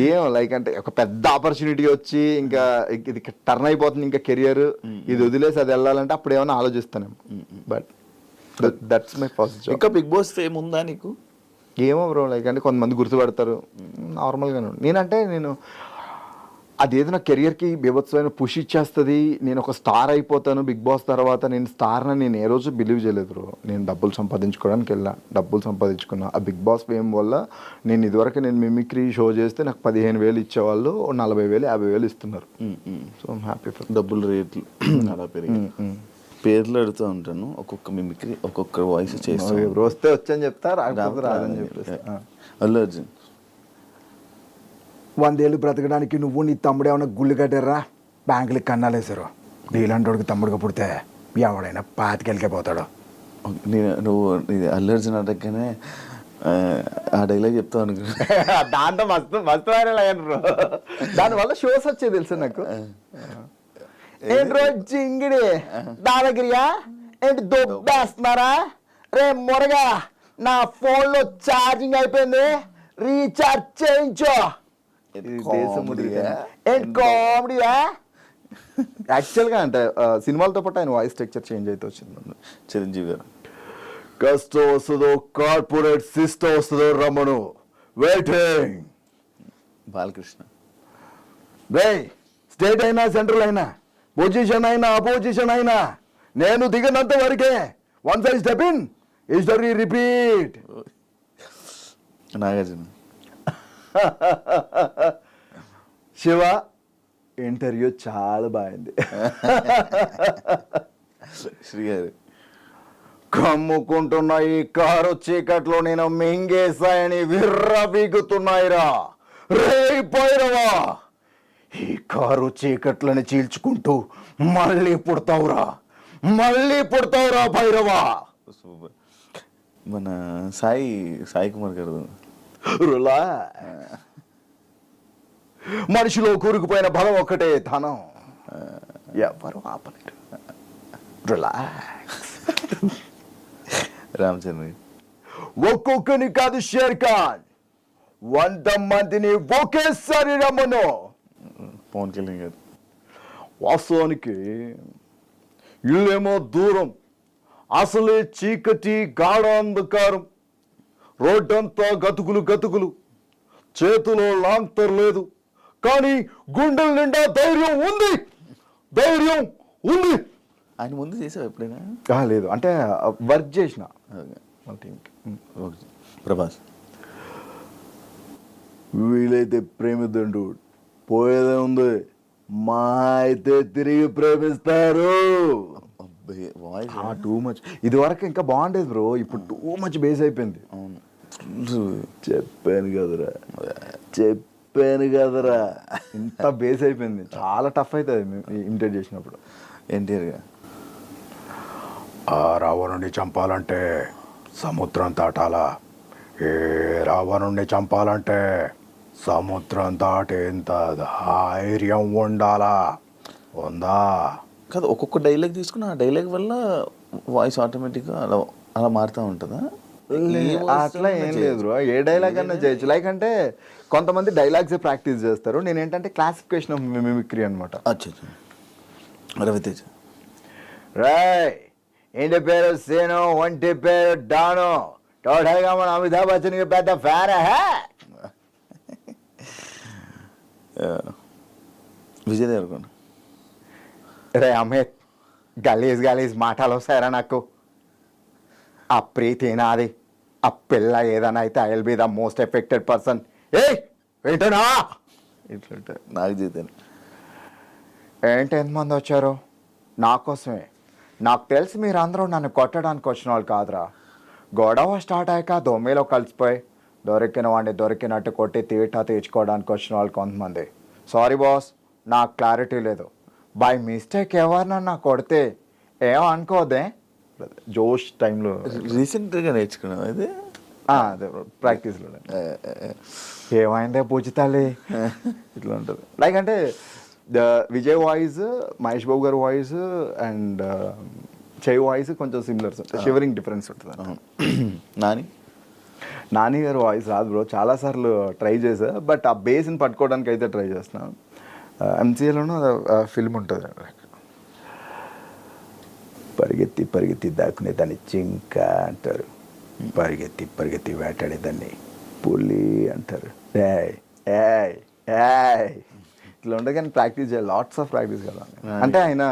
ఏం లైక్ అంటే ఒక పెద్ద ఆపర్చునిటీ వచ్చి ఇంకా ఇది టర్న్ అయిపోతుంది ఇంకా కెరియర్, ఇది వదిలేసి అది వెళ్ళాలంటే అప్పుడు ఏమైనా ఆలోచిస్తాను. But that's my first job. ఇంకా బిగ్ బాస్ ఫేమ్ ఉందా నీకు? ఏమో బ్రో, లైక్ అంటే కొంతమంది గుర్తుపడతారు నార్మల్గానే. నేను అదేదో నా కెరియర్కి బీభత్సమైన పుష్ ఇచ్చేస్తుంది, నేను ఒక స్టార్ అయిపోతాను బిగ్ బాస్ తర్వాత. నేను స్టార్ని నేను ఏ రోజు బిలీవ్ చేయలేదు బ్రో. నేను డబ్బులు సంపాదించుకోవడానికి డబ్బులు సంపాదించుకున్నా. ఆ బిగ్ బాస్ ఫేమ్ వల్ల నేను ఇదివరకు నేను మిమిక్రీ షో చేస్తే నాకు 15,000 ఇచ్చేవాళ్ళు, 40,000 50,000 ఇస్తున్నారు. సో ఐమ్ హ్యాపీ ఫర్ డబ్బులు రేట్లు అలా పెరిగి. పేర్లు అడుగుతూ ఉంటాను, ఒక్కొక్క మిమిక్రీ ఒక్కొక్క వాయిస్ చేస్తాను. వస్తే వచ్చని చెప్తా, రాకపోతే రాదని చెప్పేసి. అల్లు అర్జున్ 100 ఏళ్ళు బ్రతకడానికి నువ్వు నీ తమ్ముడు ఏమైనా గుళ్ళు కట్టారా, బ్యాంకులకి కన్నాలేసారు. నీలాంటోడికి తమ్ముడుగా పుడితే ఎవడైనా 25 పోతాడు. నువ్వు అల్లు అర్జున్ అడగగానే ఆ డైలాగ్ చెప్తావు అనుకో. దాంట్లో మస్తు వైరల్ అయ్యాను బ్రో. దానివల్ల షోస్ వచ్చేది తెలుసు నాకు. ఏంటి రోజు జింగిడి దాదాగిరియా ఏంటి దొబ్బేస్తున్నారా రే మొరగా, నా ఫోన్లో ఛార్జింగ్ అయిపోయింది, రీఛార్జ్ చేయించో. ఏంటి కామెడీయా? యాక్చువల్గా అంటే సినిమాలతో పాటు ఆయన వాయిస్ స్ట్రక్చర్ చేంజ్ అయితే వచ్చింది. చిరంజీవి గారు కష్టం వస్తుందో కార్పొరేట్ సిస్టమ్ వస్తుందో రమ్మను వెయిటింగ్. బాలకృష్ణ రే స్టేట్ అయినా సెంట్రల్ అయినా పొజిషన్ అయినా అపోజిషన్ అయినా నేను దిగినంత వరకే. Once I step in history repeat. Nagarjuna Shiva interview చాలా బాగుంది. శ్రీగారు కమ్ముకుంటున్న ఈ కారు చీకట్లో నేను మింగేశాయని విర్రబీగుతున్నాయిరా రే పైరవా. ఈ కారు చీకట్లని చీల్చుకుంటూ మళ్ళీ పుడతావురా భైరవా. సూపర్. మన సాయి కుమార్ గారు రులా. మనిషిలో కూరుకుపోయిన బలం ఒక్కటే ధనం, ఎవరు ఆపలేరు. రిలాక్స్. రామచంద్ర ఒక్కొక్కని కాదు షేర్ ఖాన్, 100 మందిని ఒకేసారి రమ్మను. పవన్ కళ్యాణ్ గారు వాస్తవానికి ఇల్లేమో దూరం, అసలే చీకటి గాఢ అంధకారం, రోడ్డంతా గతుకులు, చేతిలో లాంతర్ లేదు, కానీ గుండెల నిండా ధైర్యం ఉంది. ఆయన ముందు చేసావు ఎప్పుడైనా? లేదు, అంటే వర్క్ చేసిన ప్రభాస్. వీలైతే ప్రేమిద్దండు, పోయేదే ఉంది, మా అయితే తిరిగి ప్రేమిస్తారు. Voice too much. ఇది వరకు ఇంకా బాగుండేది బ్రో, ఇప్పుడు టూ మచ్ బేస్ అయిపోయింది. అవును, చెప్పాను కదరా ఇంత బేస్ అయిపోయింది. చాలా టఫ్ అవుతుంది ఇమిటేట్ చేసినప్పుడు. ఎన్టీఆర్గా ఆ రావణుడిని చంపాలంటే సముద్రం దాటాలా, ఏ రావణుడిని చంపాలంటే సముద్రం దాటేంత ధైర్యం ఉండాలా, ఉందా? కాదు, ఒక్కొక్క డైలాగ్ తీసుకుని ఆ డైలాగ్ వల్ల వాయిస్ ఆటోమేటిక్గా అలా అలా మారుతూ ఉంటుందా? అట్లా ఏం లేదు బ్రో, ఏ డైలాగ్ అన్నా చేయొచ్చు. లైక్ అంటే కొంతమంది డైలాగ్స్ ప్రాక్టీస్ చేస్తారు, నేను ఏంటంటే క్లాసిఫికేషన్ ఆఫ్ మిమిక్రీ అనమాట. అచ్చా, రవితేజ. రాయ్ ఇంటి పేరు సేను, ఒంటి పేరు డాను, టోటల్గా మన అమితాబ్ బచ్చన్కి పెద్ద ఫ్యాన్. విజయ్ దేవరకొండ. రే అమిత్, గలీజ్ మాటలు వస్తాయరా నాకు. ఆ ప్రీతి నాది, ఆ పిల్ల ఏదైనా అయితే I will be the most affected person. ఏంటనా ఇట్లా నాకు జీతాను. ఏంటి ఎంతమంది వచ్చారు? నా కోసమే. నాకు తెలిసి మీరు అందరూ నన్ను కొట్టడానికి వచ్చిన వాళ్ళు కాదురా. గొడవ స్టార్ట్ అయ్యాక దొమ్మిలో కలిసిపోయి దొరికిన వాడిని దొరికినట్టు కొట్టి తీటా తీర్చుకోవడానికి వచ్చిన వాళ్ళు కొంతమంది. సారీ బాస్, నాకు క్లారిటీ లేదు. బై మిస్టేక్ ఎవరినన్నా కొడితే ఏమో అనుకోవద్దే. జోష్ టైంలో రీసెంట్గా నేర్చుకున్నాం అది. అదే ప్రాక్టీస్లో ఏమైందే పూజితాలి ఇట్లా ఉంటుంది. లైక్ అంటే విజయ్ వాయిస్, మహేష్ బాబు గారి వాయిస్ అండ్ చెయ్యి వాయిస్ కొంచెం సిమిలర్స్, షివరింగ్ డిఫరెన్స్ ఉంటుంది. నాని గారి వాయిస్ రాదు బ్రో, చాలాసార్లు ట్రై చేసా, బట్ ఆ బేస్ని పట్టుకోవడానికి అయితే ట్రై చేస్తున్నాను. ఎంసీఏలోనూ ఫిల్మ్ ఉంటుంది, పరిగెత్తి పరిగెత్తి దాక్కునే దాన్ని జింక అంటారు, పరిగెత్తి వేటాడేదాన్ని పులి అంటారు. ఇట్లా ఉండే కానీ ప్రాక్టీస్ చేయాలి, లాట్స్ ఆఫ్ ప్రాక్టీస్ కదా. అంటే ఆయన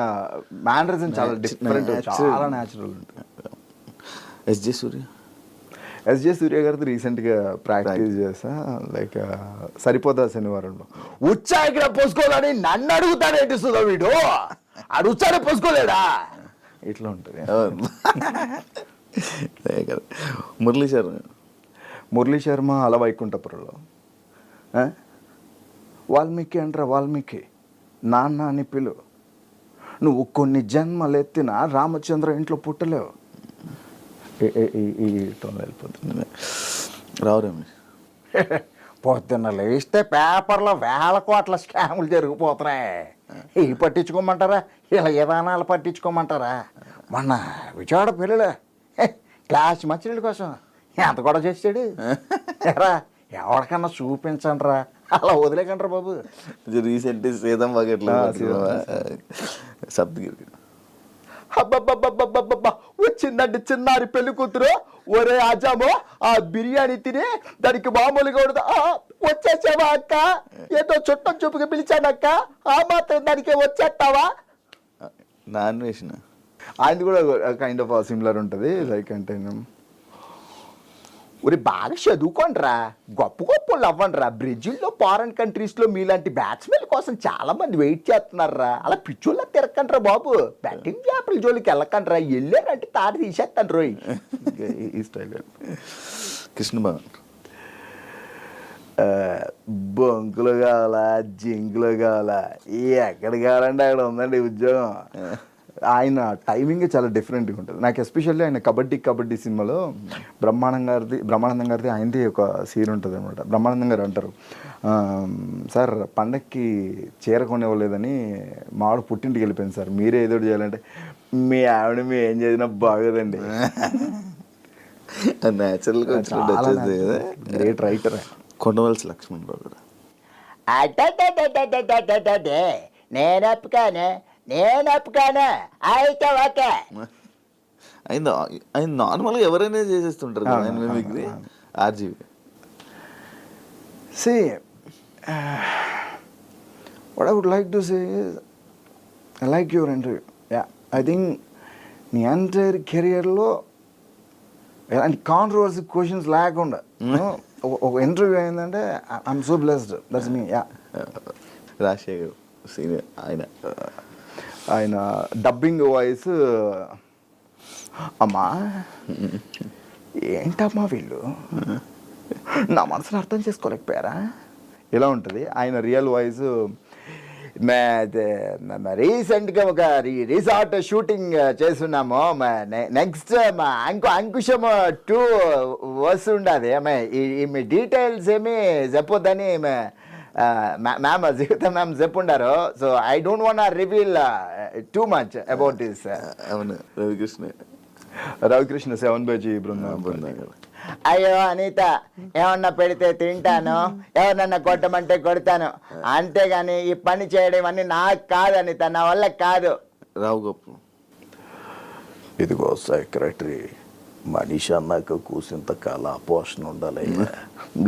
మేనరిజం చాలా డిఫరెంట్, చాలా న్యాచురల్ ఉంటుంది. ఎస్జే సూర్య గారితో రీసెంట్గా ప్రాక్టీస్ చేసా. లైక్ సరిపోతా శనివారంలో ఉచ్చాయికి పోసుకోవాలని నన్ను అడుగుతాడేంటి సుధా వీడు, ఆడు ఉచ్చాడే పోసుకోలేడా ఇట్లా ఉంటుంది. మురళీ శర్మ అలా వైకుంఠపురంలో వాల్మీకి అంటారా, వాల్మీకి నాన్న అని పిలు, నువ్వు కొన్ని జన్మలెత్తిన రామచంద్ర ఇంట్లో పుట్టలేవు. ఈ టోన్ వెళ్ళిపోతుంది. రావు రమేష్. పొద్దున్న లేస్తే పేపర్లో వేల కోట్ల స్కాములు జరిగిపోతున్నాయి. ఇవి పట్టించుకోమంటారా, ఇలా విధానాలు పట్టించుకోమంటారా? మొన్న విజయవాడ పెళ్ళిలో క్లాస్ మంచినీళ్ళ కోసం ఎంత కూడా చేసాడు ఎరా, ఎవరికన్నా చూపించండి రా, అలా వదిలేకంటారా బాబు. రీసెంట్ సీతం బకెట్లో సప్తగిరి అబ్బబ్బబ్బబ్బబ్బబ్బా, వచ్చిందండి చిన్నారి పెళ్లి కూతురు. ఒరే అజామో, ఆ బిర్యానీ తిని దానికి మామూలుగా ఉండదు. వచ్చేసావా అక్క, ఏదో చుట్టం చూపుగా పిలిచానక్క, ఆ మాత్రం దానికి వచ్చేస్తావా? నాన్ వెజ్ ఆయనది కూడా కైండ్ ఆఫ్ సిమిలర్ ఉంటుంది. లైక్ అంటే ఒరే బాగా చదువుకోండిరా, గొప్ప గొప్పలు అవ్వండిరా. బ్రెజిల్లో ఫారెన్ కంట్రీస్లో మీలాంటి బ్యాట్స్మెన్ కోసం చాలా మంది వెయిట్ చేస్తున్నారా. అలా పిచ్చోళ్ళ తిరగకండ్రా బాబు, బ్యాటింగ్ చేపల జోలికి వెళ్ళకండ్రా, వెళ్ళారంటే తాడు తీసేస్తాను రోయ్. ఈ స్టైల్. కృష్ణ భవన్. బొంకులు కావాలా, జింకులు కావాలా, ఎక్కడ కావాలంటే అక్కడ ఉందండి ఉద్యోగం. ఆయన టైమింగ్ చాలా డిఫరెంట్గా ఉంటుంది. నాకు ఎస్పెషల్లీ ఆయన కబడ్డీ సినిమాలో బ్రహ్మానందం గారిది ఆయనది ఒక సీన్ ఉంటుంది అనమాట. బ్రహ్మానందం గారు అంటారు, సార్ పండక్కి చీర కొనివ్వలేదని మావాడు పుట్టింటికి వెళ్ళిపోయింది సార్, మీరే ఏదో చేయాలంటే, మీ ఆవిడ మీ ఏం చేసినా బాగోదండి. న్యాచురల్గా గ్రేట్ రైటర్. కొండవలసి లక్ష్మణరావు కూడా. నేను ఒప్పుకాను అయితే ఓకే. ఆయన నార్మల్గా ఎవరైనా చేసేస్తుంటారు కదా ఆయన mimicry. RGV. See, what I would like to say is, I like your interview. Yeah, I think నీ ఎంటైర్ కెరియర్లో ఎలాంటి కాంట్రవర్సీ క్వశ్చన్స్ లేకుండా ఒక ఇంటర్వ్యూ అయిందంటే I'm so blessed. That's me. Yeah. Rajasekhar senior ఆయన డబ్బింగ్ వాయిస్, అమ్మా ఏంటమ్మా వీళ్ళు నా మనసును అర్థం చేసుకోలేకపోయారా, ఇలా ఉంటుంది. ఆయన రియల్ వాయిస్, రీసెంట్గా ఒక రిసార్ట్ షూటింగ్ చేస్తున్నాము. నెక్స్ట్ మా అంకుశం 2 వస్తుండదు. ఈ డీటెయిల్స్ ఏమి చెప్పొద్దని మ్యామ్ జీవితం మ్యామ్ చెప్పుండారు. So I don't want reveal too much about this. అవును, రవికృష్ణ 7 బృందం. అయ్యో అనిత, ఏమన్నా పెడితే తింటాను, ఎవరినన్నా కొట్టమంటే కొడతాను, అంతేగాని ఈ పని చేయడం అన్ని నాకు కాదు అనిత, నా వల్ల కాదు. రావు గొప్ప. ఇదిగో సెక్రటరీ, మనిషి అన్నాక కూసింత కాల పోషణ ఉండాలి,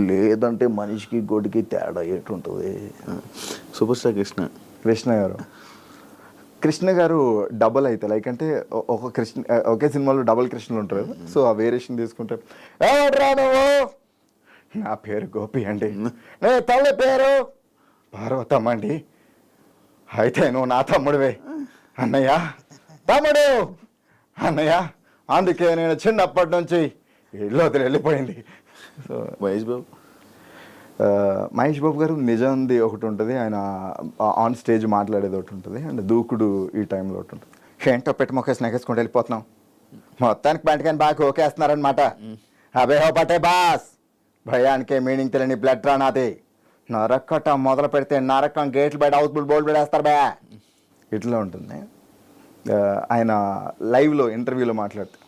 లేదంటే మనిషికి గొడికి తేడా ఏంటుంటుంది. సూపర్ స్టార్ కృష్ణ గారు డబల్ అయితే లైక్ అంటే ఒకే సినిమాలో డబల్ కృష్ణలు ఉంటారు. సో ఆ వేరియేషన్ తీసుకుంటే, ఏమంటారా నువ్వు? నా పేరు గోపి అండి. తల్లి పేరు పార్వతమ్మ అండి. అయితే నువ్వు నా తమ్ముడివే అన్నయ్య. తమ్ముడు అన్నయ్య. అందుకే నేను చిన్నప్పటి నుంచి ఇల్లు వదిలి వెళ్ళిపోయింది. సో మహేష్ బాబు గారు నిజంది ఒకటి ఉంటుంది, ఆయన ఆన్ స్టేజ్ మాట్లాడేది ఒకటి ఉంటుంది, అండ్ దూకుడు ఈ టైంలో ఒకటి ఉంటుంది. ఏంటో పెట్టి మొక్కేసి నెగేసుకుంటూ వెళ్ళిపోతున్నాం, మొత్తానికి బయటకని బాగా ఓకేస్తున్నారనమాట. అబే హో పటే బాస్, భయానికే మీనింగ్ తెలియని బ్లడ్ రా నాది. నరక్కటం మొదలు పెడితే నరకం గేట్లు బయట అవుట్ బోల్డ్ పెడేస్తారు బే. ఇట్లా ఉంటుంది. ఆయన లైవ్లో ఇంటర్వ్యూలో మాట్లాడుతూ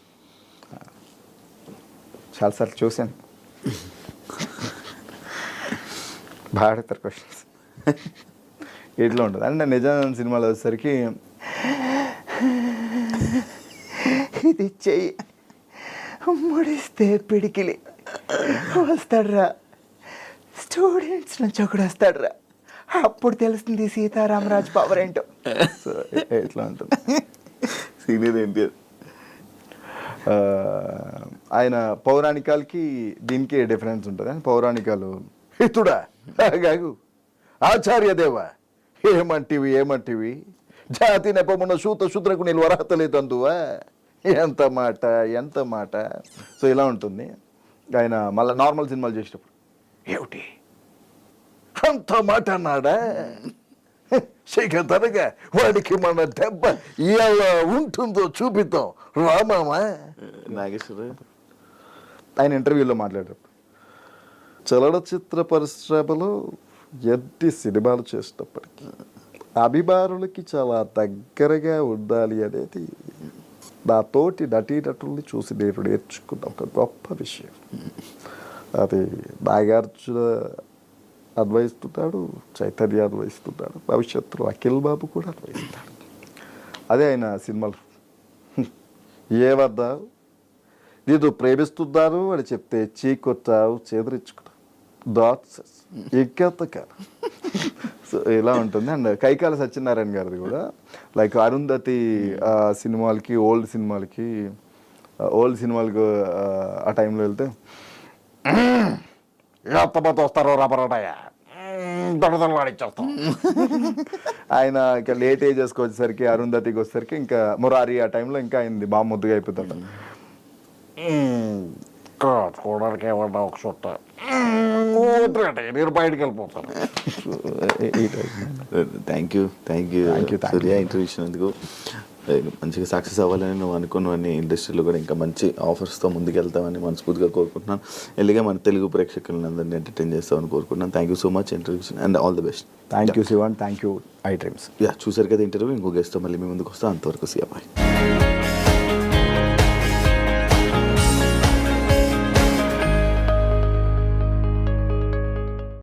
చాలాసార్లు చూశాను. బాగా అడుగుతారు క్వశ్చన్స్. ఇట్లా ఉంటుంది. అండ్ నిజం సినిమాలో వచ్చేసరికి ఇది చెయ్యి ముడిస్తే పిడికిలి వస్తాడ్రా, స్టూడెంట్స్ నుంచి ఒకడు వస్తాడ్రా, అప్పుడు తెలుస్తుంది సీతారామరాజు పవర్ ఏంటో. సో ఇట్లా ఉంటుంది. సీనియర్ ఎన్టీఆర్. ఆయన పౌరాణికాలకి దీనికి డిఫరెన్స్ ఉంటుంది. పౌరాణికాలు హితుడా గాగు ఆచార్యదేవ ఏమంటివి జాతి నెపమున్న శూద్రకు నేను అర్హత లేదందువా, ఎంత మాట. సో ఇలా ఉంటుంది. ఆయన మళ్ళీ నార్మల్ సినిమాలు చేసేటప్పుడు ఏమిటి అంత మాట అన్నాడా, శేఖరగా వాడికి మన దెబ్బ ఎలా ఉంటుందో చూపిద్దాం రామామా. నాగేశ్వర ఆయన ఇంటర్వ్యూలో మాట్లాడారు, చలనచిత్ర పరిశ్రమలో ఎన్ని సినిమాలు చేసినప్పటికీ అభిమానులకి చాలా దగ్గరగా ఉండాలి అనేది నా తోటి నటీనటుల్ని చూసి నేను నేర్చుకున్న ఒక గొప్ప విషయం. అది నాగార్జున అన్వయిస్తున్నాడు, చైతన్య అన్వయిస్తున్నాడు, భవిష్యత్తులో అఖిల్ బాబు కూడా అన్వయిస్తాడు. అదే ఆయన సినిమాలు. ఏమన్నా నేను ప్రేమిస్తున్నాను అని చెప్తే చీకొచ్చావు చేదరించుకున్నావు, దాట్స్ ఇంకెంతకాలం. సో ఇలా ఉంటుంది. అండ్ కైకాల సత్యనారాయణ గారిది కూడా లైక్ అరుంధతి సినిమాలకి ఓల్డ్ సినిమాలకి ఆ టైంలో వెళ్తే ఎంతమంది వస్తారో రబరటాయా దొడదొడలాడిచ్చేస్తాం. ఆయన ఇంకా లేట్ ఏజెస్కి వచ్చేసరికి అరుంధతికి వచ్చేసరికి ఇంకా మురారి ఆ టైంలో ఇంకా అయింది బాగా ముద్దుగా అయిపోతాడు. చూడడానికి ఏమన్నా ఒక చుట్ట మీరు బయటకు వెళ్ళిపోతారు. థ్యాంక్ యూ సూర్య, ఇంటర్వ్యూ ఇచ్చినందుకు. మంచిగా సక్సెస్ అవ్వాలని నువ్వు అనుకున్నవన్నీ ఇండస్ట్రీలో కూడా ఇంకా మంచి ఆఫర్స్తో ముందుకెళ్తామని మనస్ఫూర్తిగా కోరుకుంటున్నాను. ఎల్లిగా మన తెలుగు ప్రేక్షకులను అందరినీ ఎంటర్టైన్ చేస్తామని కోరుకుంటున్నాను. Thank you so much interview and all the best. Thank you Shivan, thank you I dreams. చూసారు కదా ఇంటర్వ్యూ. ఇంకో గెస్ట్తో మళ్ళీ మీ ముందుకు వస్తాం. అంతవరకు సియా బాయ్.